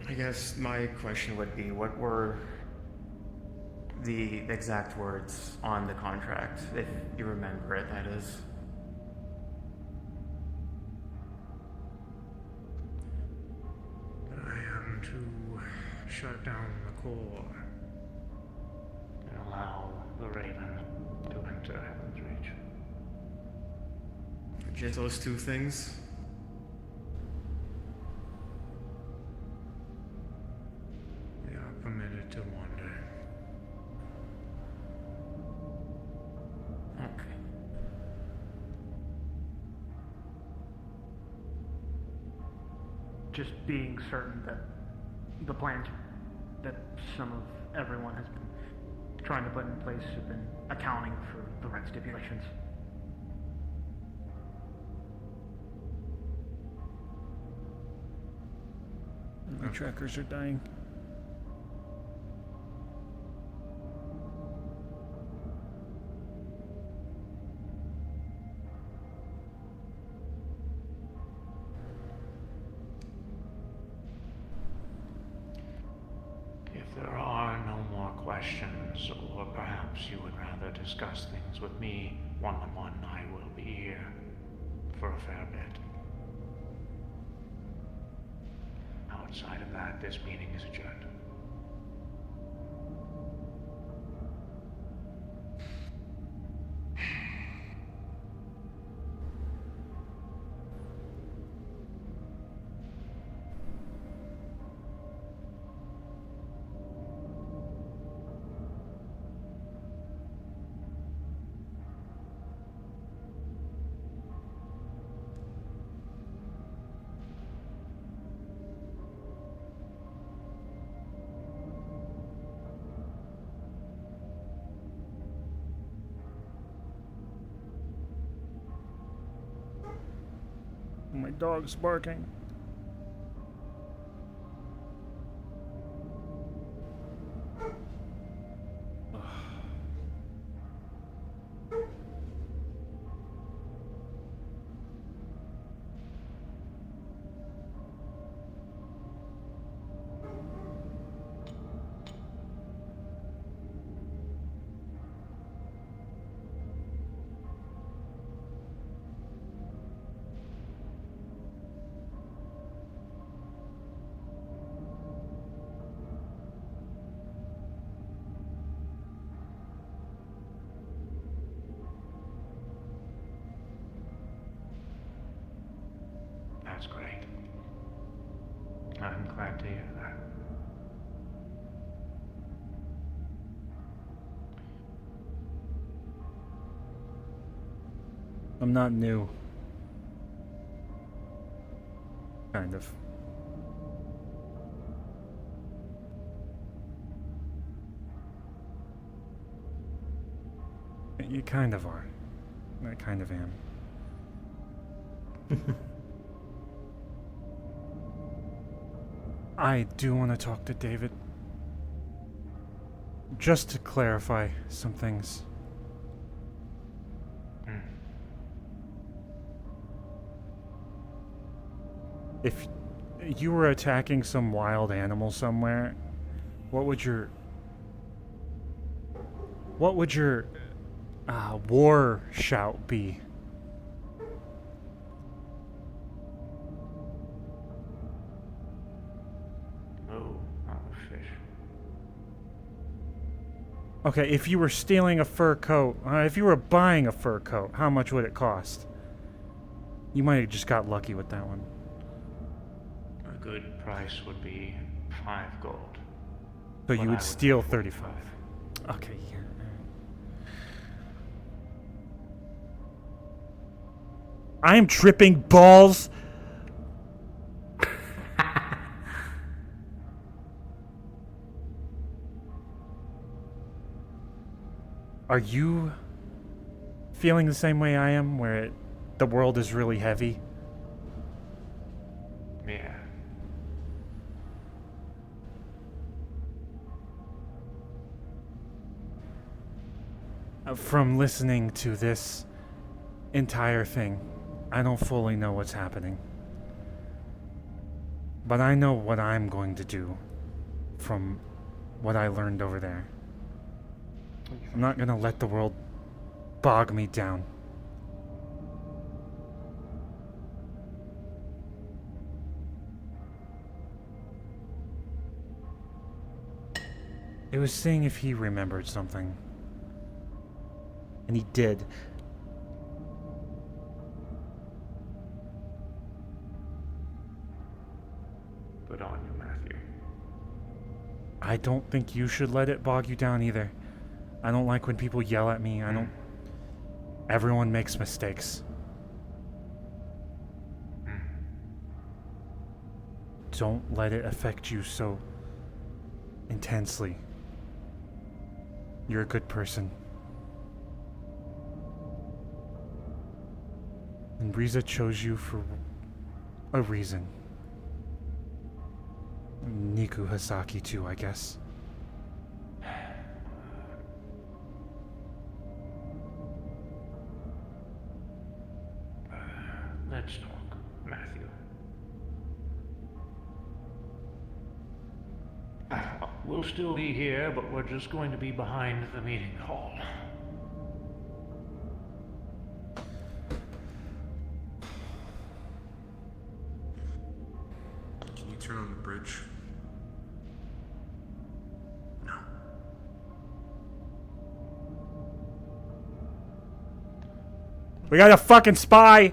S15: I guess my question would be, what were the exact words on the contract, if you remember it, that is?
S14: I am to shut down the core.
S11: And allow the Raven to enter Heaven's Reach.
S15: Just those two things?
S14: We are permitted to wander.
S15: Okay.
S6: Just being certain that the plans that some of everyone has been trying to put in place have been accounting for the right stipulations.
S2: My trackers are dying.
S11: If there are no more questions, or perhaps you would rather discuss things with me one-on-one, I will be here for a fair bit. Outside of that, this meeting is adjourned.
S2: My dog's barking.
S11: That's great. I'm glad to hear that.
S2: I'm not new. Kind of. You kind of are. I kind of am. I do want to talk to David. Just to clarify some things. If you were attacking some wild animal somewhere, what would your war shout be?
S11: Oh, fish.
S2: Okay, if you were stealing a fur coat, if you were buying a fur coat, how much would it cost? You might have just got lucky with that one.
S11: A good price would be 5 gold.
S2: So
S11: But
S2: you
S11: I
S2: would steal 35.
S11: 45.
S2: Okay, yeah. I am tripping balls. Are you feeling the same way I am, where the world is really heavy?
S11: Yeah.
S2: From listening to this entire thing, I don't fully know what's happening. But I know what I'm going to do from what I learned over there. I'm not gonna let the world bog me down. It was seeing if he remembered something. And he did.
S11: Good on you, Matthew.
S2: I don't think you should let it bog you down either. I don't like when people yell at me. I don't... Everyone makes mistakes. Don't let it affect you so intensely. You're a good person. And Riza chose you for a reason. Niku Hasaki too, I guess.
S11: Let's talk, Matthew. We'll still be here, but we're just going to be behind the meeting hall.
S12: Can you turn on the bridge? No.
S2: We got a fucking spy!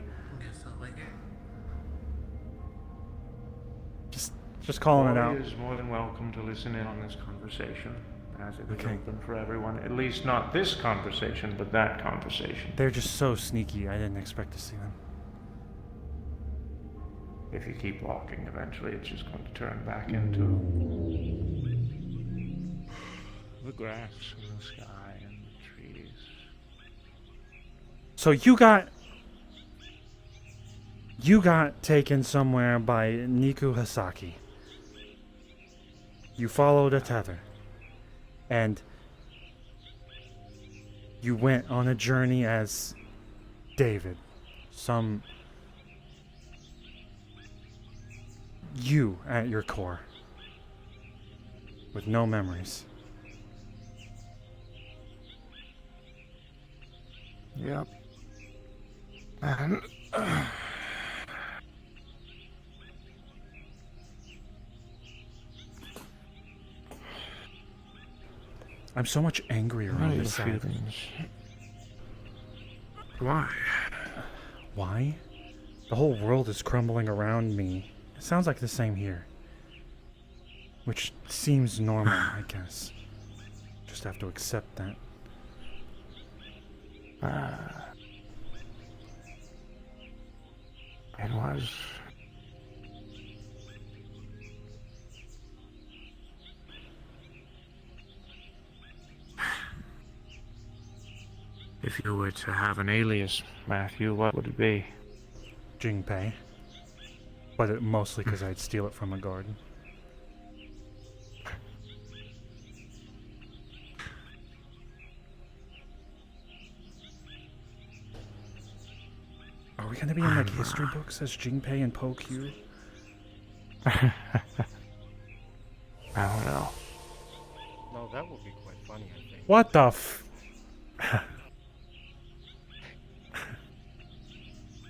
S2: Just calling it out.
S11: Rory is more than welcome to listen in on this conversation, as it is
S2: Okay.
S11: open for everyone. At least not this conversation, but that conversation.
S2: They're just so sneaky. I didn't expect to see them.
S11: If you keep walking, eventually it's just going to turn back into the grass and the sky and the trees.
S2: So you got taken somewhere by Niku Hasaki. You followed a tether. And you went on a journey as David. You at your core. With no memories.
S11: Yep. And
S2: I'm so much angrier on this side.
S11: Why?
S2: Why? The whole world is crumbling around me. It sounds like the same here. Which seems normal, I guess. Just have to accept that.
S11: It was... If you were to have an alias, Matthew, what would it be?
S2: Jingpei. But mostly because I'd steal it from a garden. Are we gonna be in like history books as Jingpei and Po Q?
S11: I don't know.
S16: No, that would be quite funny, I think.
S2: What the f...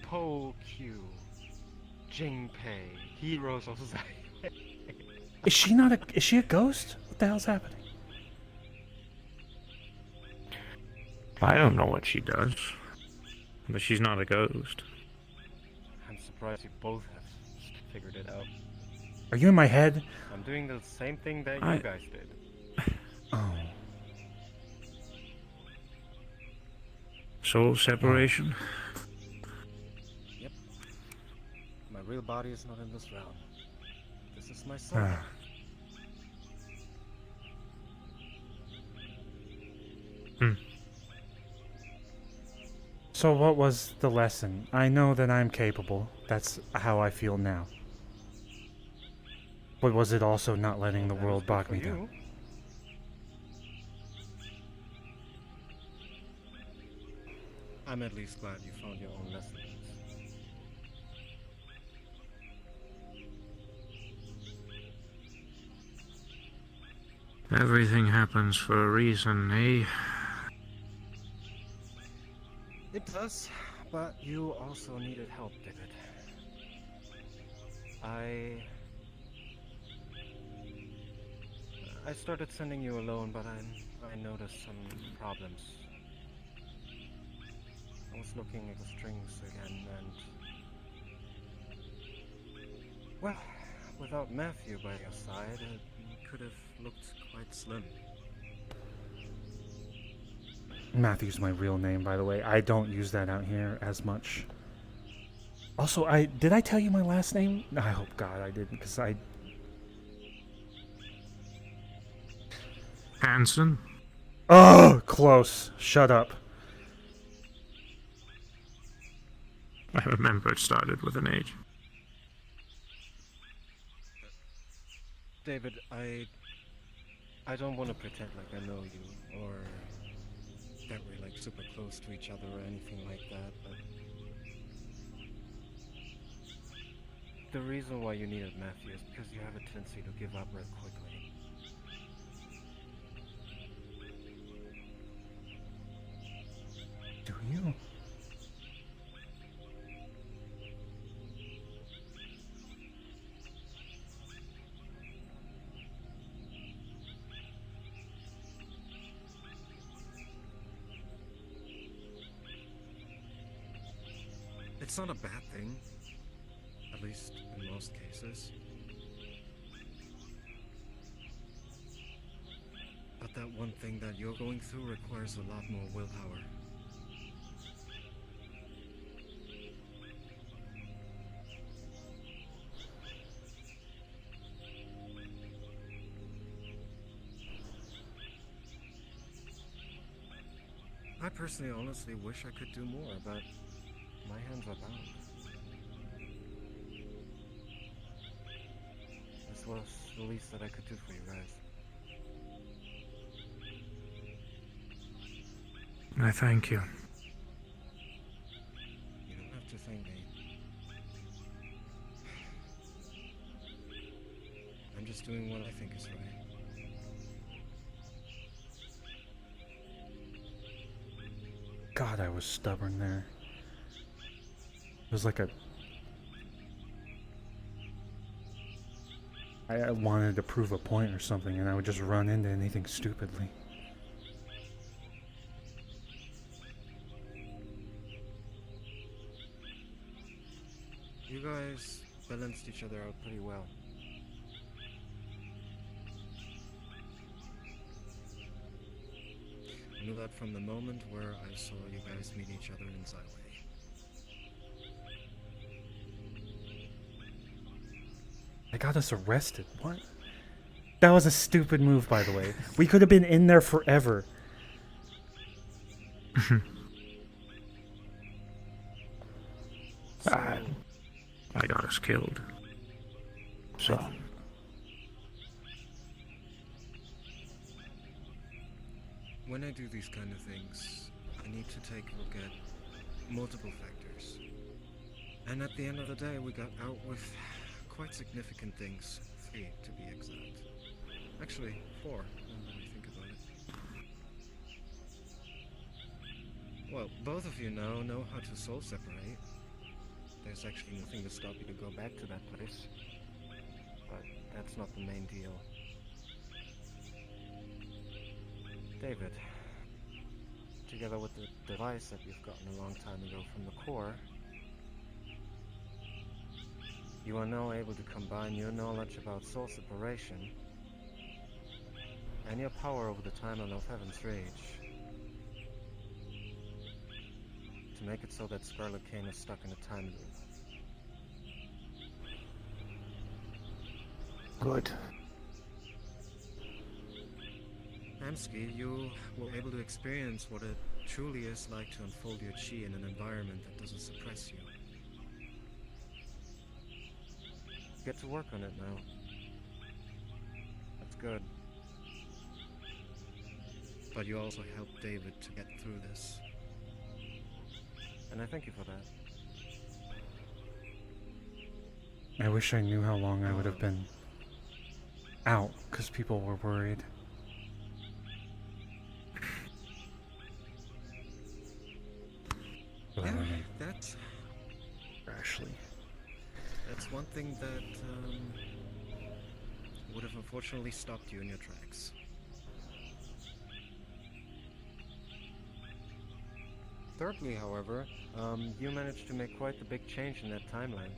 S16: Po Q, Jingpei, Heroes of Society.
S2: Is she a ghost? What the hell's happening?
S11: I don't know what she does. But she's not a ghost.
S16: I'm surprised you both have figured it out.
S2: Are you in my head?
S16: I'm doing the same thing that
S11: I-
S16: you guys did.
S2: Oh.
S11: Soul separation?
S16: Yep. My real body is not in this realm. This is my soul.
S2: So what was the lesson? I know that I'm capable. That's how I feel now. But was it also not letting the world bog me down?
S16: I'm at least glad you found your own lessons.
S11: Everything happens for a reason, eh?
S16: It does, but you also needed help, David. I started sending you alone, but I noticed some problems. I was looking at the strings again, and well, without Matthew by your side, it could have looked quite slim.
S2: Matthew's my real name, by the way. I don't use that out here as much. Also, did I tell you my last name? I hope God I didn't, because I...
S11: Hanson?
S2: Oh, close. Shut up.
S11: I remember it started with an H.
S16: David, I don't want to pretend like I know you, or that we're like super close to each other or anything like that, but the reason why you needed Matthew is because you have a tendency to give up real quickly.
S2: Do you?
S16: It's not a bad thing, at least in most cases. But that one thing that you're going through requires a lot more willpower. I personally honestly wish I could do more, but my hands are bound. This was the least that I could do for you guys.
S11: I thank you.
S16: You don't have to thank me. I'm just doing what I think is right.
S2: God, I was stubborn there. It was like I wanted to prove a point or something, and I would just run into anything stupidly.
S16: You guys balanced each other out pretty well. I knew that from the moment where I saw you guys meet each other in Zyway.
S2: They got us arrested. What? That was a stupid move, by the way. We could have been in there forever.
S11: I got us killed. So.
S16: When I do these kind of things, I need to take a look at multiple factors. And at the end of the day, we got out with quite significant things. 3 to be exact. Actually, 4, now that I think about it. Well, both of you now know how to soul separate. There's actually nothing to stop you to go back to that place. But that's not the main deal. David, together with the device that you've gotten a long time ago from the core, you are now able to combine your knowledge about soul separation and your power over the timeline of Heaven's Rage to make it so that Scarlet Kane is stuck in a time loop.
S11: Good.
S16: Hamsky, you were able to experience what it truly is like to unfold your chi in an environment that doesn't suppress you. Get to work on it now. That's good. But you also helped David to get through this. And I thank you for that.
S2: I wish I knew how long I would have been out, because people were worried.
S16: Yeah, that's...
S2: Ashley.
S16: That's one thing that would have unfortunately stopped you in your tracks. Thirdly, however, you managed to make quite the big change in that timeline.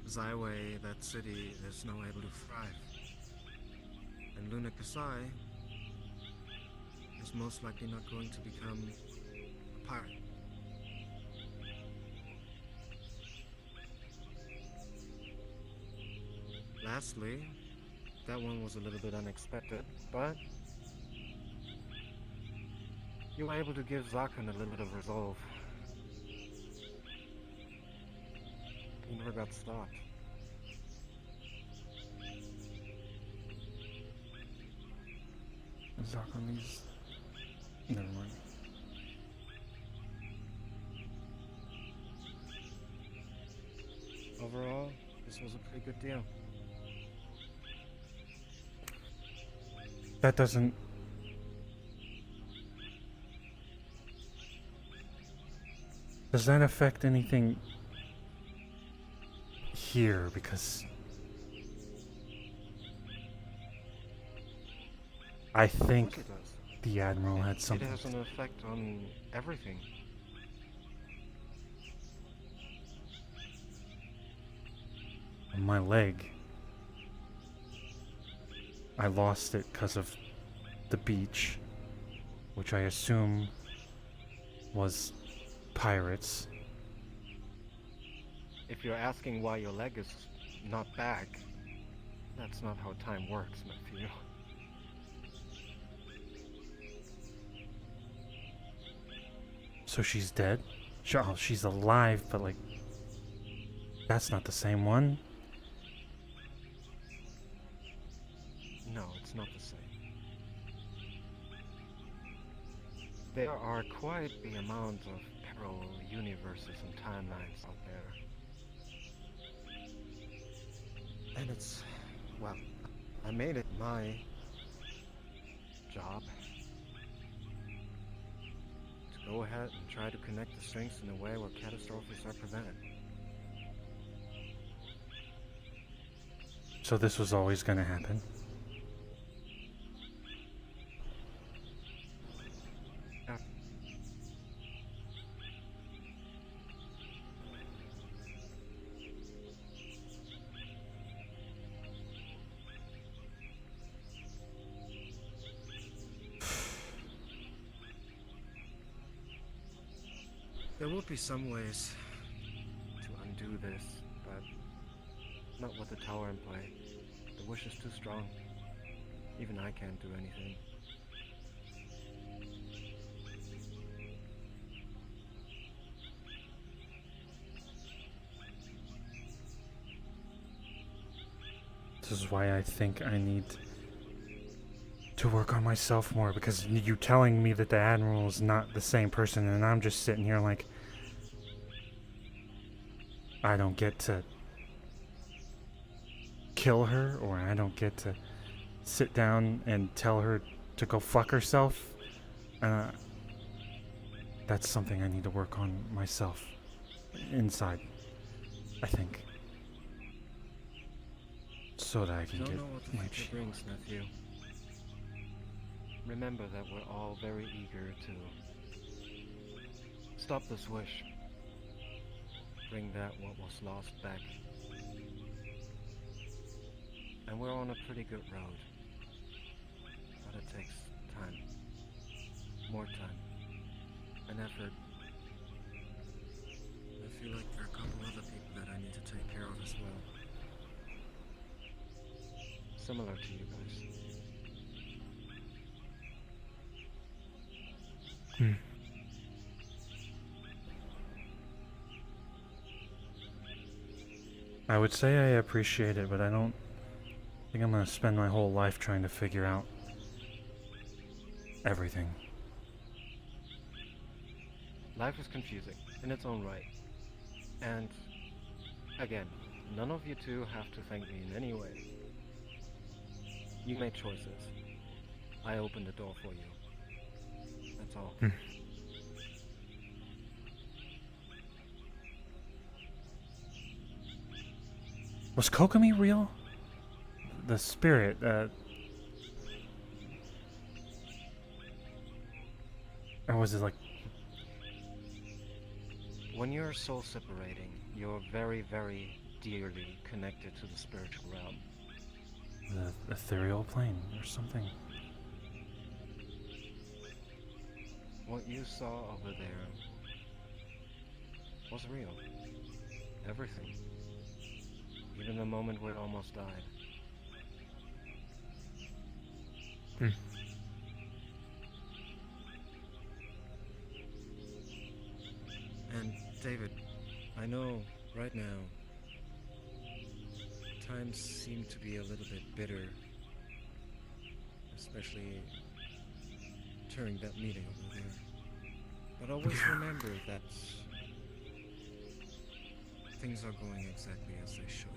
S16: Zaiwei, that city, is now able to thrive. And Luna Kasai is most likely not going to become a pirate. Lastly, that one was a little bit unexpected, but you were able to give Zakan a little bit of resolve. He never got stopped.
S2: Zakan's... Never mind.
S16: Overall, this was a pretty good deal.
S2: That doesn't... Does that affect anything here? Because I think the Admiral had something.
S16: It has an effect on everything.
S2: On my leg. I lost it because of the beach, which I assume was pirates.
S16: If you're asking why your leg is not back, that's not how time works, Matthew.
S2: So she's dead? Oh, she's alive, but like... That's not the same one?
S16: No, it's not the same. There are quite the amount of parallel universes and timelines out there. And it's... well, I made it my job to go ahead and try to connect the strings in a way where catastrophes are prevented.
S2: So this was always gonna happen?
S16: There will be some ways to undo this, but not with the tower in play. The wish is too strong. Even I can't do anything.
S2: This is why I think I need to work on myself more, because you telling me that the Admiral is not the same person, and I'm just sitting here like I don't get to kill her, or I don't get to sit down and tell her to go fuck herself. That's something I need to work on myself inside, I think, so that I can
S16: Don't
S2: get
S16: know what the
S2: my
S16: future
S2: chi.
S16: brings, nephew. Remember that we're all very eager to stop this wish. Bring that what was lost back. And we're on a pretty good road. But it takes time. More time. And effort. I feel like there are a couple other people that I need to take care of as well. similar to you guys.
S2: Hmm. I would say I appreciate it, but I don't think I'm gonna spend my whole life trying to figure out everything.
S16: Life is confusing in its own right. And again, none of you two have to thank me in any way. You made choices. I opened the door for you. That's all.
S2: Was Kokomi real? The spirit, or was it like...
S16: When you're soul separating, you're very, very dearly connected to the spiritual realm.
S2: the ethereal plane or something?
S16: What you saw over there was real. Everything. Even the moment where it almost died. And David, I know right now times seem to be a little bit bitter, especially during that meeting over there. But always remember that things are going exactly as they should.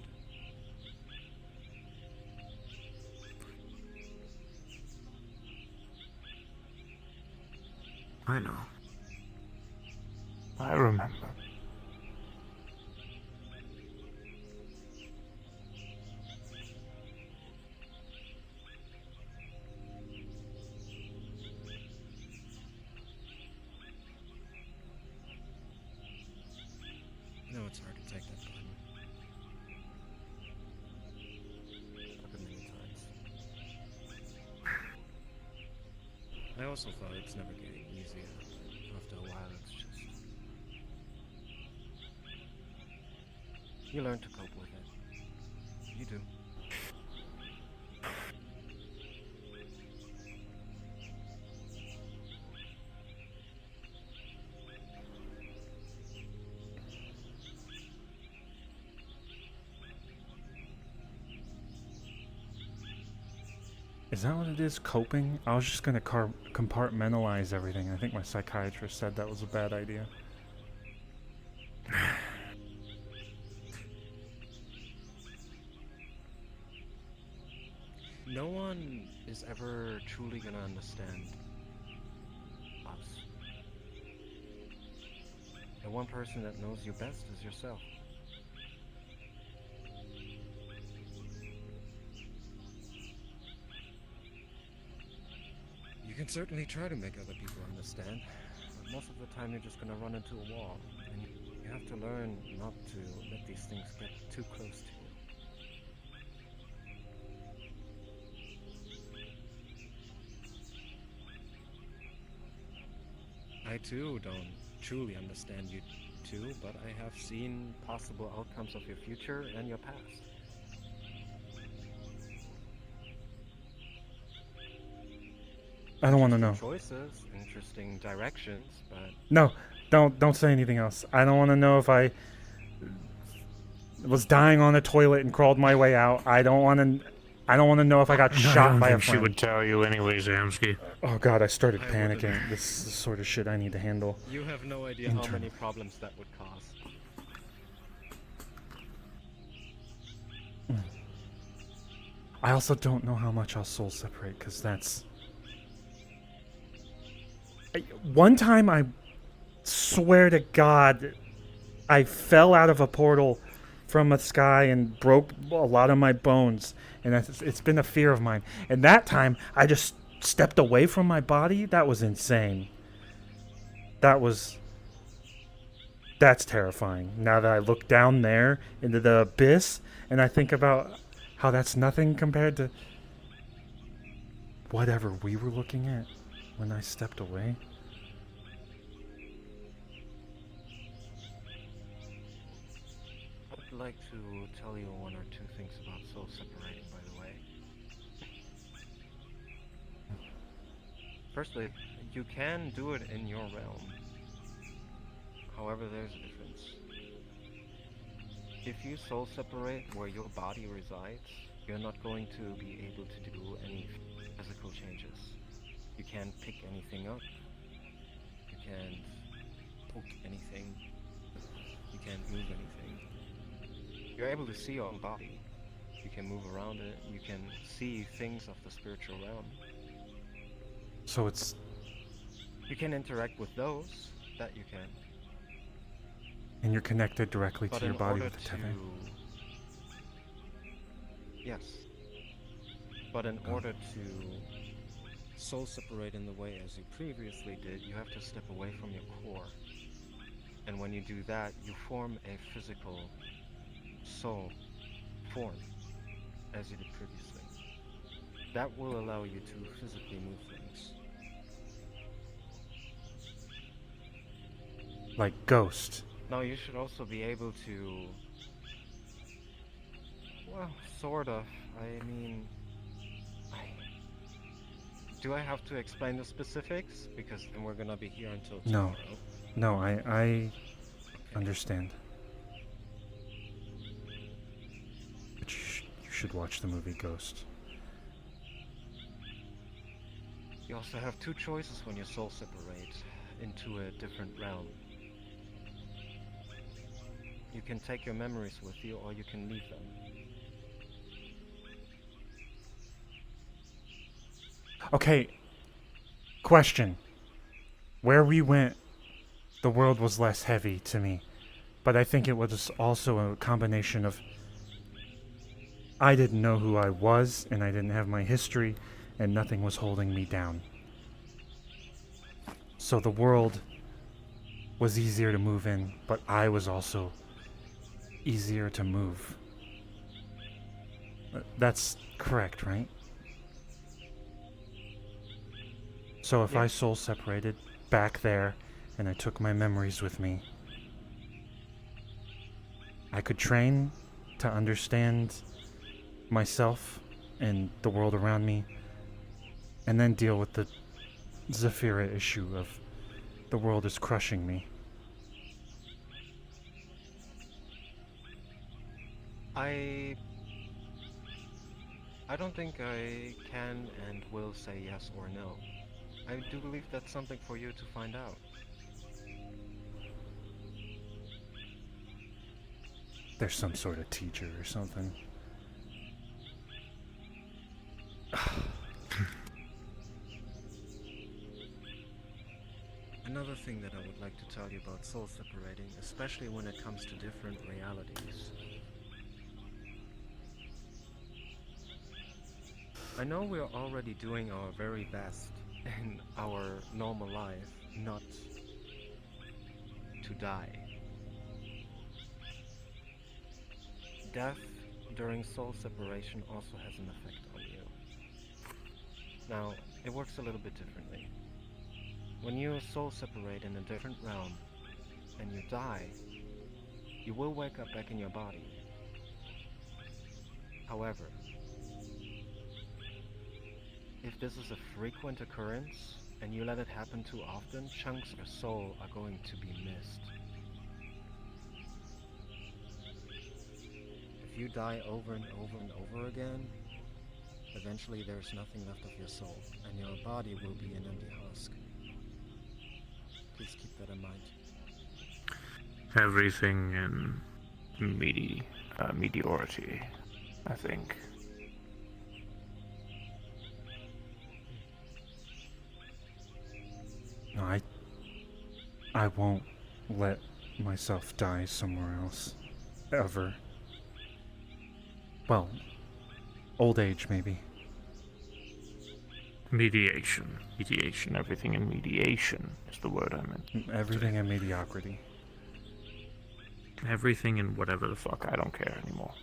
S11: I know. I remember.
S16: I know it's hard to take that time. Happened many times. I also thought it's never getting easier. After a while, it's just... You learn to cope with it. You do.
S2: Is that what it is, coping? I was just gonna compartmentalize everything. I think my psychiatrist said that was a bad idea.
S16: No one is ever truly gonna understand us. The one person that knows you best is yourself. You can certainly try to make other people understand, but most of the time you're just gonna run into a wall, and you have to learn not to let these things get too close to you. I too don't truly understand you too, but I have seen possible outcomes of your future and your past.
S2: I don't want to know.
S16: Choices, interesting directions, but
S2: No, don't say anything else. I don't want to know if I was dying on a toilet and crawled my way out. I don't want to know if I got shot by a
S11: she
S2: friend.
S11: would tell you anyways, Amsky.
S2: Oh god, I started panicking. This is the sort of shit I need to handle.
S16: you have no idea how many problems that would cause.
S2: I also don't know how much I'll soul separate, because that's... One time, I swear to God, I fell out of a portal from the sky and broke a lot of my bones, and it's been a fear of mine. And that time, I just stepped away from my body. That was insane. That's terrifying. Now that I look down there into the abyss, and I think about how that's nothing compared to whatever we were looking at when I stepped away.
S16: I'd like to tell you one or two things about soul separating, by the way. Firstly, you can do it in your realm. However, there's a difference. If you soul separate where your body resides, you're not going to be able to do any physical changes. You can't pick anything up. You can't poke anything. You can't move anything. You're able to see your own body. You can move around it. You can see things of the spiritual realm.
S2: So it's...
S16: You can interact with those, that you can.
S2: And you're connected directly
S16: But
S2: to your
S16: in
S2: body
S16: order
S2: with the tethering?
S16: Yes. But in order to soul separate in the way as you previously did, you have to step away from your core. And when you do that, you form a physical soul form, as you did previously. That will allow you to physically move things.
S2: Like Ghost.
S16: Now you should also be able to... Well, sort of. I mean... Do I have to explain the specifics? Because then we're gonna be here until tomorrow.
S2: No, I understand. But you should watch the movie Ghost.
S16: You also have two choices when you soul separate into a different realm. You can take your memories with you, or you can leave them.
S2: Okay, question. Where we went, the world was less heavy to me. But I think it was also a combination of... I didn't know who I was, and I didn't have my history, and nothing was holding me down. So the world was easier to move in, but I was also easier to move. That's correct, right? So if I soul separated back there and I took my memories with me, I could train to understand myself and the world around me, and then deal with the Zephyra issue of the world is crushing me.
S16: I don't think I can and will say yes or no. I do believe that's something for you to find out.
S2: There's some sort of teacher or something.
S16: Another thing that I would like to tell you about soul separating, especially when it comes to different realities. I know we're already doing our very best in our normal life not to die. Death during soul separation also has an effect on you. Now, it works a little bit differently. When you soul separate in a different realm and you die, you will wake up back in your body. However, if this is a frequent occurrence and you let it happen too often, chunks of your soul are going to be missed. If you die over and over and over again, eventually there's nothing left of your soul, and your body will be an empty husk. Please keep that in mind.
S11: Everything in mediority, I think.
S2: No, I won't let myself die somewhere else. Ever. Well, old age maybe.
S11: Mediation. Mediation. Everything in mediation is the word I meant.
S2: Everything in mediocrity.
S11: Everything in whatever the fuck, I don't care anymore.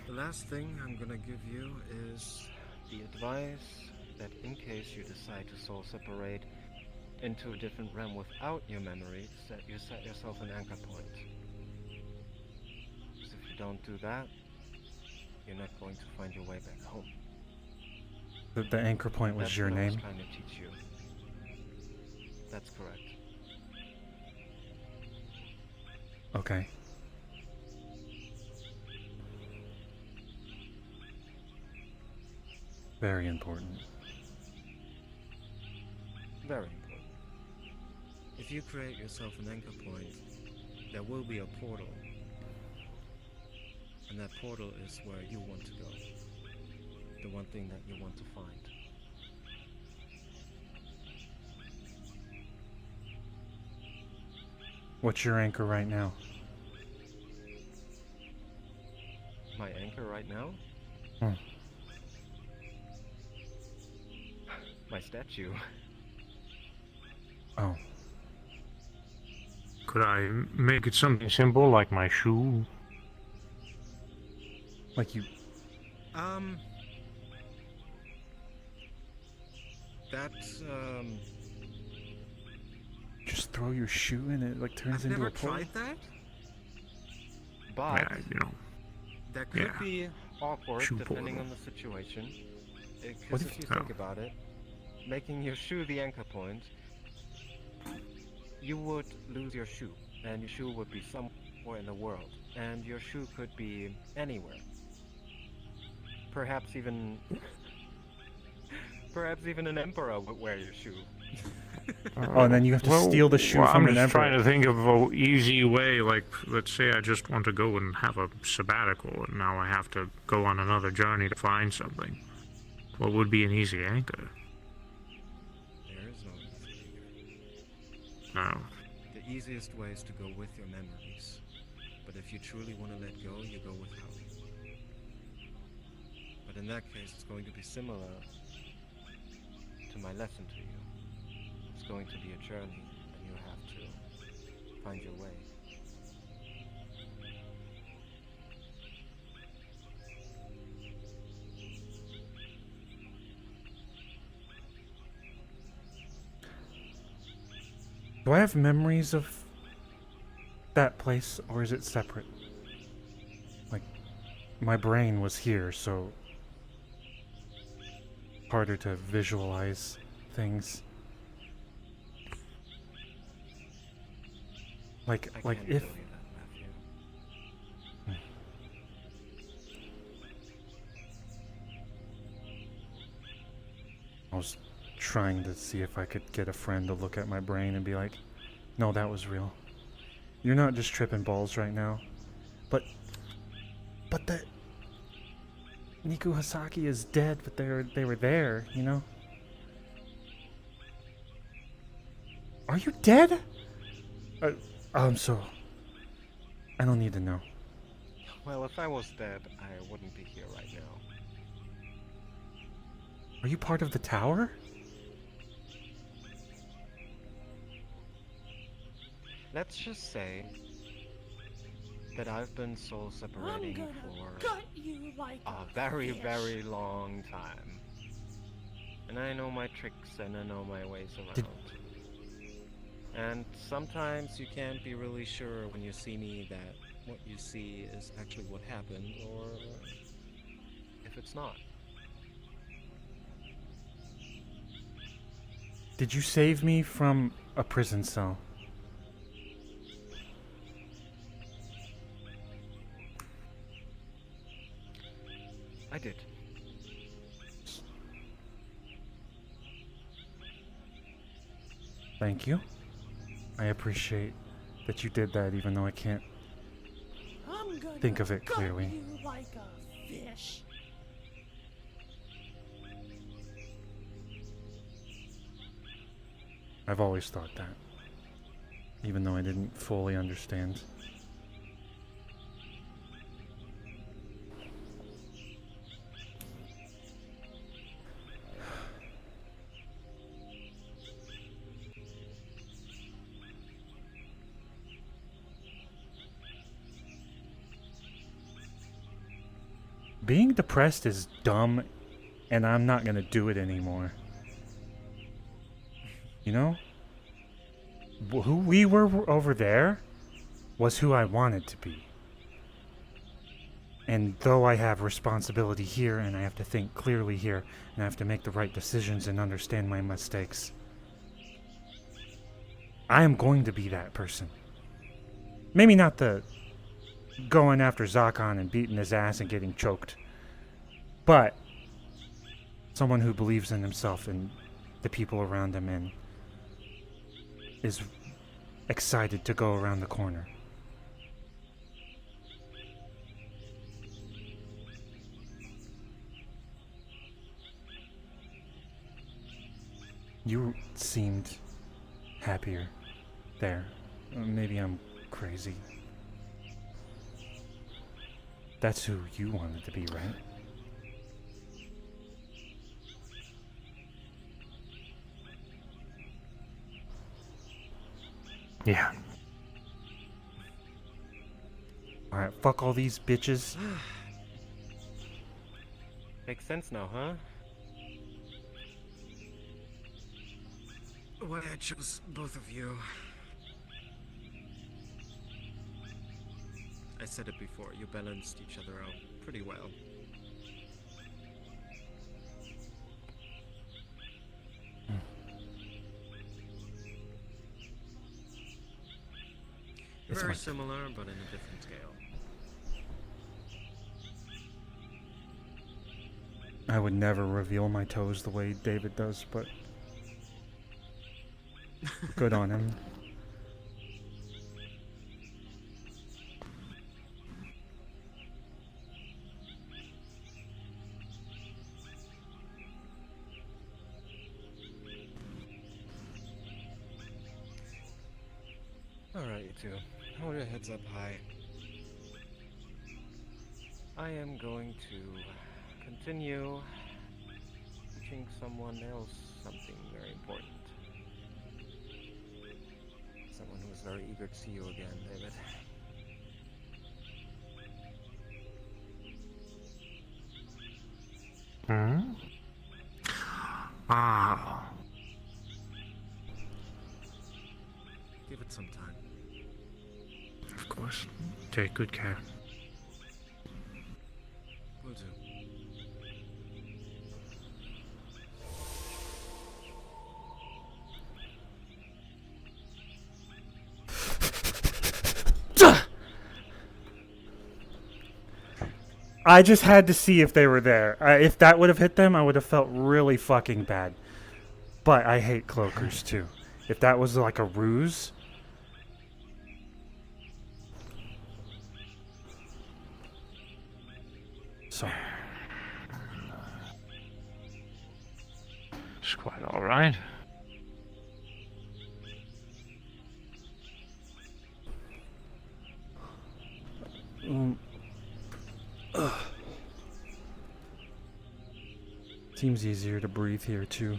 S16: The last thing I'm gonna give you is the advice that in case you decide to soul separate into a different realm without your memories, that you set yourself an anchor point. Because if you don't do that, you're not going to find your way back home.
S2: The anchor point was
S16: That's
S2: your
S16: what I was
S2: name?
S16: trying to teach you. That's correct.
S2: Okay. Very important.
S16: Very important. If you create yourself an anchor point, there will be a portal. And that portal is where you want to go. The one thing that you want to find.
S2: What's your anchor right now?
S16: My anchor right now?
S2: Hmm.
S16: My statue.
S2: Oh.
S11: Could I make it something simple like my shoe?
S2: Like you...
S16: That's,
S2: Just throw your shoe in it, like turns
S16: I've
S2: into
S16: never
S2: a portal?
S16: tried that. But,
S11: Yeah, you know.
S16: that could
S11: Yeah.
S16: be awkward
S11: Shoe
S16: depending
S11: portal.
S16: on the situation.
S2: What
S16: Because
S2: if-
S16: if you
S11: Oh.
S16: think about it, making your shoe the anchor point, you would lose your shoe, and your shoe would be somewhere in the world, and your shoe could be anywhere. Perhaps even an emperor would wear your shoe.
S2: Oh, and then you have to steal the shoe from
S11: I'm
S2: an
S11: just
S2: emperor.
S11: trying to think of an easy way, like, let's say I just want to go and have a sabbatical, and now I have to go on another journey to find something. What would be an easy anchor?
S16: There is no easy anchor.
S11: No.
S16: The easiest way is to go with your memories. But if you truly want to let go, you go without. But in that case, it's going to be similar to my lesson to you. It's going to be a journey, and you have to find your way.
S2: Do I have memories of that place, or is it separate? Like, my brain was here, so harder to visualize things. Like
S16: I
S2: if
S16: can't tell you that, Matthew.
S2: I was trying to see if I could get a friend to look at my brain and be like, no, that was real. You're not just tripping balls right now. But the Niku Hasaki is dead, but they were there, you know? Are you dead? So I don't need to know.
S16: Well, if I was dead, I wouldn't be here right now.
S2: Are you part of the tower?
S16: Let's just say that I've been soul separating for
S17: gut you like
S16: a very long time. And I know my tricks and I know my ways around. And sometimes you can't be really sure when you see me that what you see is actually what happened, or if it's not.
S2: Did you save me from a prison cell?
S16: I did.
S2: Thank you. I appreciate that you did that, even though I can't
S17: I'm gonna
S2: think of it
S17: gut
S2: clearly.
S17: you like a fish.
S2: I've always thought that, even though I didn't fully understand. Being depressed is dumb, and I'm not gonna do it anymore. You know? Who we were over there was who I wanted to be. And though I have responsibility here, and I have to think clearly here, and I have to make the right decisions and understand my mistakes, I am going to be that person. Maybe not the going after Zakon and beating his ass and getting choked, but someone who believes in himself and the people around him and is excited to go around the corner. You seemed happier there. Maybe I'm crazy. That's who you wanted to be, right?
S11: Yeah.
S2: Alright, fuck all these bitches.
S18: Makes sense now, huh?
S16: Why I chose both of you. I said it before, you balanced each other out pretty well. You're very similar, but in a different scale.
S2: I would never reveal my toes the way David does, but good on him.
S18: Alright, you two. Hold your heads up high. I am going to continue teaching someone else something very important. Someone who is very eager to see you again, David.
S11: Hmm? Ah.
S16: Give it some time.
S11: Of course. Take good care.
S16: Will do.
S2: I just had to see if they were there. If that would have hit them, I would have felt really fucking bad. But I hate cloakers too. If that was like a ruse. Sorry.
S11: It's quite alright.
S2: Seems easier to breathe here too,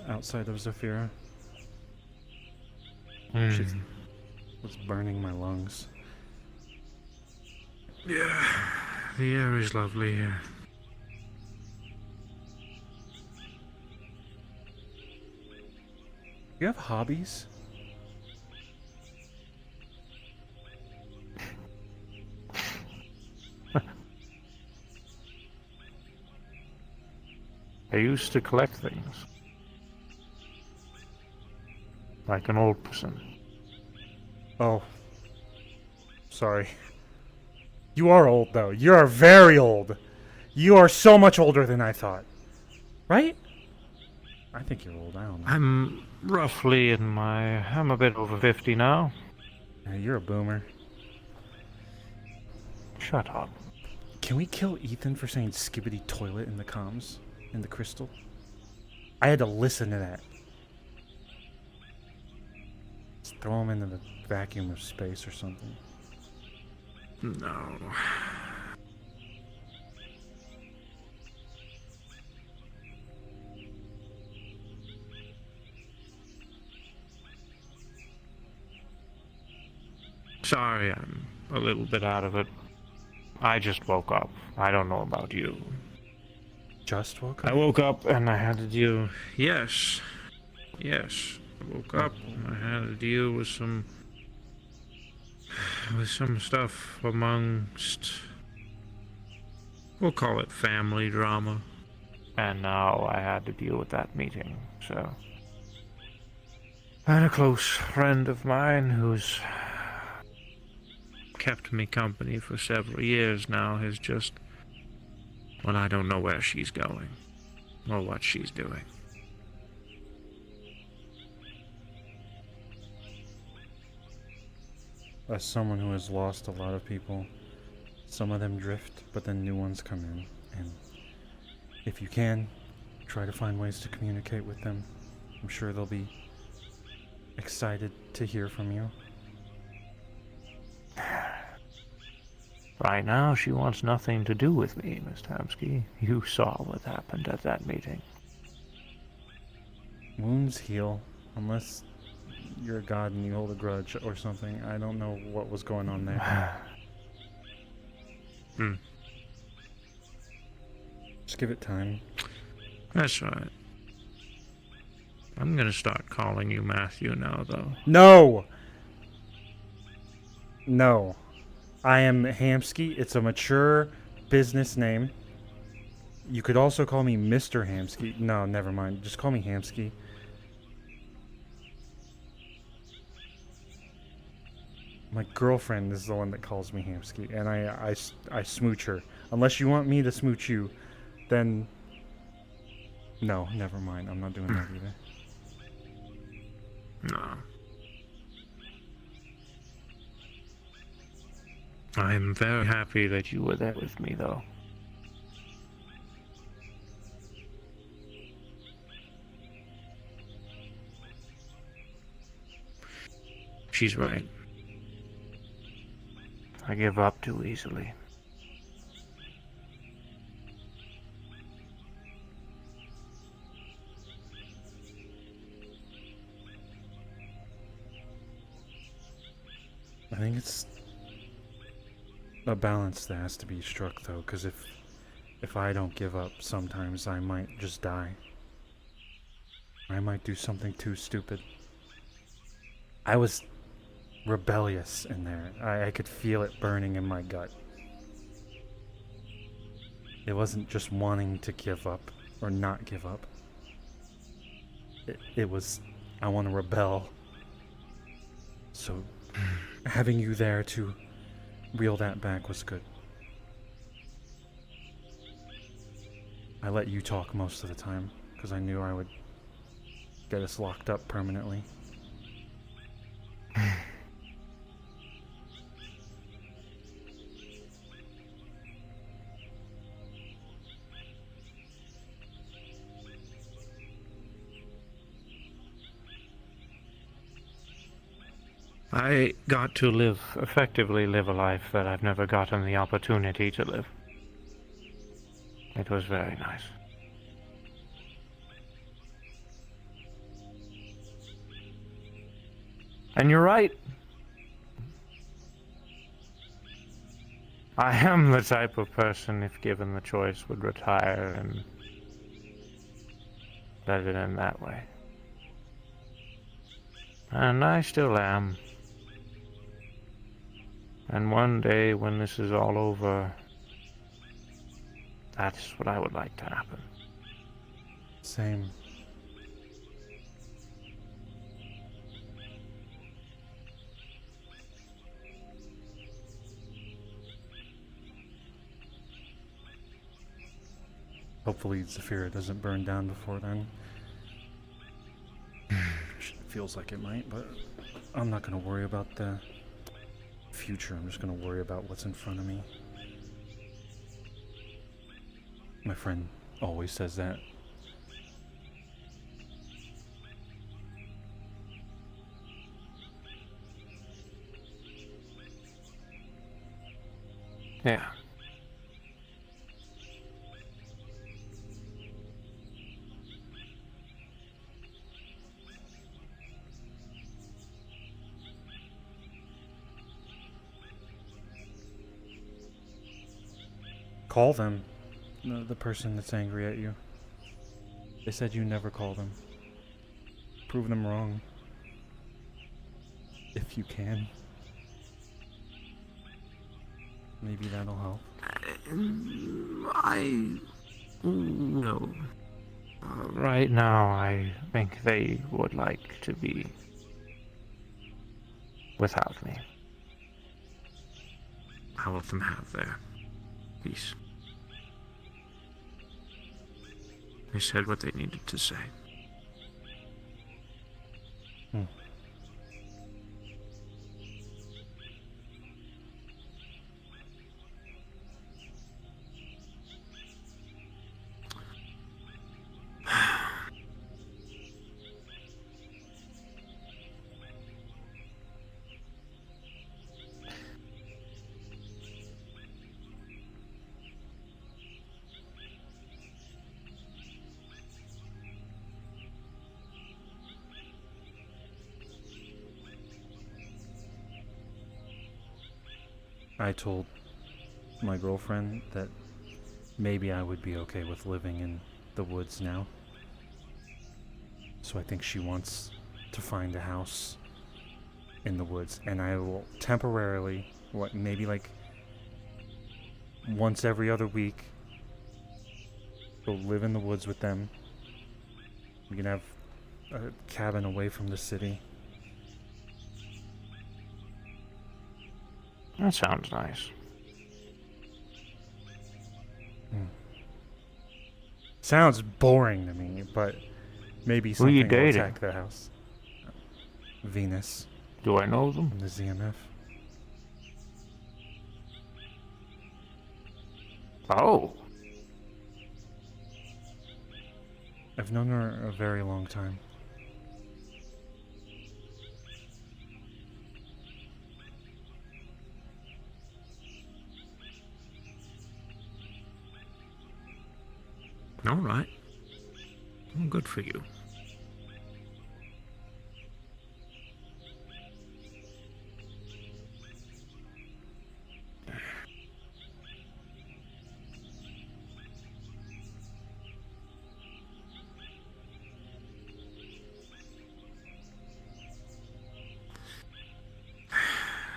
S2: outside of Zafira. Shit was burning my lungs.
S11: Yeah, the air is lovely here.
S2: You have hobbies?
S11: I used to collect things. Like an old person.
S2: Oh. Sorry. You are old, though. You are very old. You are so much older than I thought. Right? I think you're old. I don't know.
S11: I'm roughly I'm a bit over 50 now.
S2: Yeah, you're a boomer.
S11: Shut up.
S2: Can we kill Ethan for saying skibbity toilet in the comms? In the crystal? I had to listen to that. Just throw him into the vacuum of space or something.
S11: No. Sorry, I'm a little bit out of it. I just woke up. I don't know about you.
S2: Just woke up?
S11: I woke up and I had to deal... Yes. Yes. I woke up and I had to deal with some stuff amongst we'll call it family drama. And now I had to deal with that meeting, so. And a close friend of mine who's kept me company for several years now has just. Well, I don't know where she's going, or what she's doing.
S2: As someone who has lost a lot of people, some of them drift, but then new ones come in. And if you can, try to find ways to communicate with them. I'm sure they'll be excited to hear from you.
S11: Right now, she wants nothing to do with me, Miss Tamsky. You saw what happened at that meeting.
S2: Wounds heal, unless you're a god and you hold a grudge or something. I don't know what was going on there. Just give it time.
S11: That's right. I'm gonna start calling you Matthew now, though.
S2: No! No. I am Hamsky. It's a mature business name. You could also call me Mr. Hamsky. No, never mind. Just call me Hamsky. My girlfriend is the one that calls me Hamsky, and I smooch her. Unless you want me to smooch you, then... No, never mind. I'm not doing that either.
S11: No. I'm very happy that you were there with me, though. She's right. I give up too easily.
S2: I think it's a balance that has to be struck, though, because if I don't give up, sometimes I might just die. I might do something too stupid. I was rebellious in there. I could feel it burning in my gut. It wasn't just wanting to give up or not give up. It was, I want to rebel. So having you there to reel that back was good. I let you talk most of the time because I knew I would get us locked up permanently.
S11: I got to effectively live a life that I've never gotten the opportunity to live. It was very nice. And you're right. I am the type of person, if given the choice, would retire and let it end that way. And I still am. And one day, when this is all over, that's what I would like to happen.
S2: Same. Hopefully Zafira doesn't burn down before then. Feels like it might, but I'm not going to worry about the future. I'm just going to worry about what's in front of me. My friend always says that.
S11: Yeah.
S2: Call them. The person that's angry at you. They said you never call them. Prove them wrong. If you can. Maybe that'll help.
S11: No. Right now, I think they would like to be without me. I'll let them have their peace. They said what they needed to say.
S2: I told my girlfriend that maybe I would be okay with living in the woods now. So I think she wants to find a house in the woods, and I will temporarily, maybe like once every other week, go live in the woods with them. We can have a cabin away from the city.
S11: That sounds nice.
S2: Sounds boring to me, but maybe
S11: Who are you
S2: something will
S11: dating?
S2: attack the house. Venus.
S11: Do I know them?
S2: From the ZMF.
S11: Oh.
S2: I've known her a very long time.
S11: All right. Well, good for you.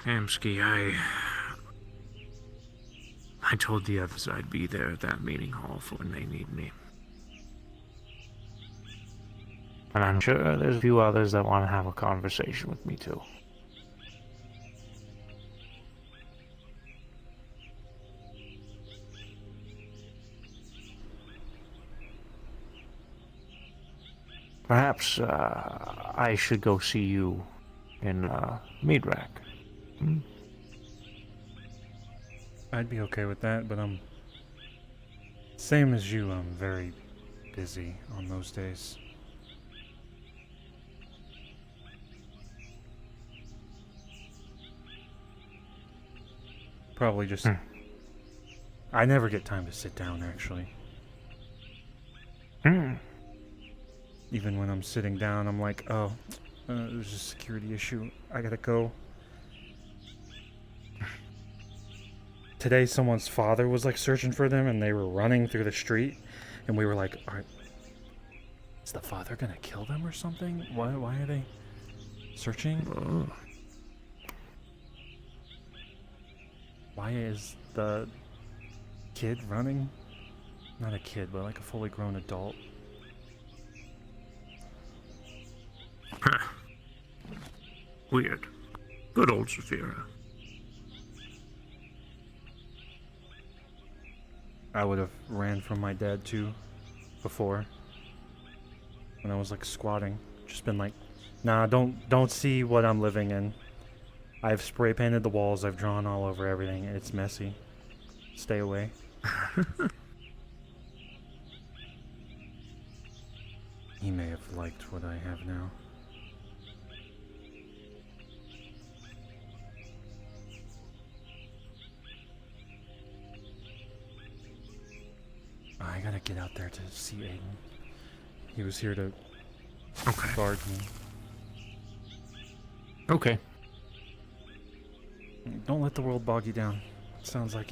S11: Amsky, I told the others I'd be there at that meeting hall for when they need me. And I'm sure there's a few others that want to have a conversation with me too. Perhaps I should go see you in Meadrack. Hmm?
S2: I'd be okay with that, but same as you, I'm very busy on those days. Probably just... I never get time to sit down, actually. Even when I'm sitting down, I'm like, oh, there's a security issue. I gotta go. Today, someone's father was like searching for them, and they were running through the street, and we were like, is the father gonna kill them or something? Why are they searching? Why is the kid running? Not a kid, but like a fully grown adult.
S11: Weird. Good old Saphira.
S2: I would have ran from my dad too, before. When I was like squatting. Just been like, nah, don't see what I'm living in. I've spray painted the walls, I've drawn all over everything, it's messy. Stay away. He may have liked what I have now. I gotta get out there to see Aiden. He was here to guard me.
S11: Okay.
S2: Don't let the world bog you down. It sounds like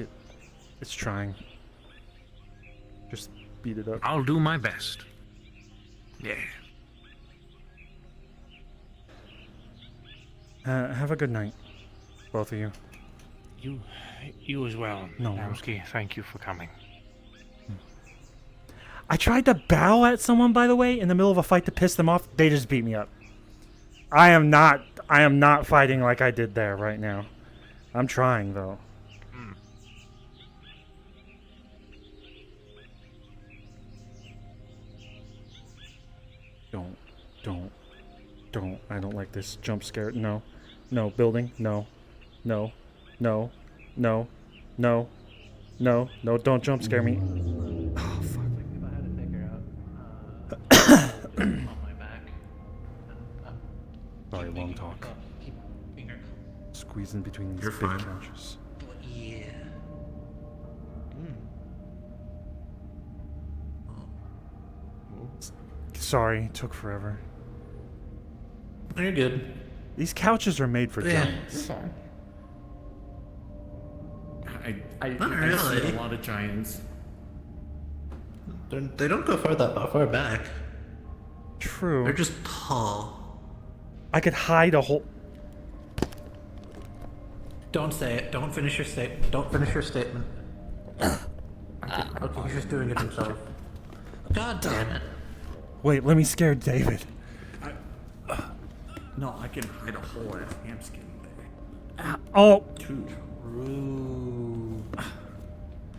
S2: it's trying. Just beat it up.
S11: I'll do my best. Yeah.
S2: Have a good night, both of you.
S11: You as well,
S2: No.
S11: Namsky. Thank you for coming.
S2: I tried to bow at someone, by the way, in the middle of a fight to piss them off. They just beat me up. I am not fighting like I did there right now. I'm trying though. Don't. I don't like this jump scare. No. No, building. No. No. No. No. No. No. No, don't jump scare me. Oh, fuck.
S7: If I had to figure out on my back.
S2: Sorry, long talk. Squeezing between these
S4: You're
S2: big
S4: fine.
S2: couches.
S7: Yeah.
S2: Sorry, took forever.
S7: You're good.
S2: These couches are made for
S7: Yeah.
S2: giants.
S15: I
S7: Not
S15: I've seen
S7: really.
S15: a lot of giants.
S7: They don't go that far back.
S2: True.
S7: They're just tall.
S2: I could hide a whole.
S7: Don't say it. Don't finish your statement. Don't finish your statement. Okay, he's just doing it himself. God damn it.
S2: Wait, let me scare David.
S5: No, I can hide a whole ass ham skin there.
S2: Oh.
S5: True.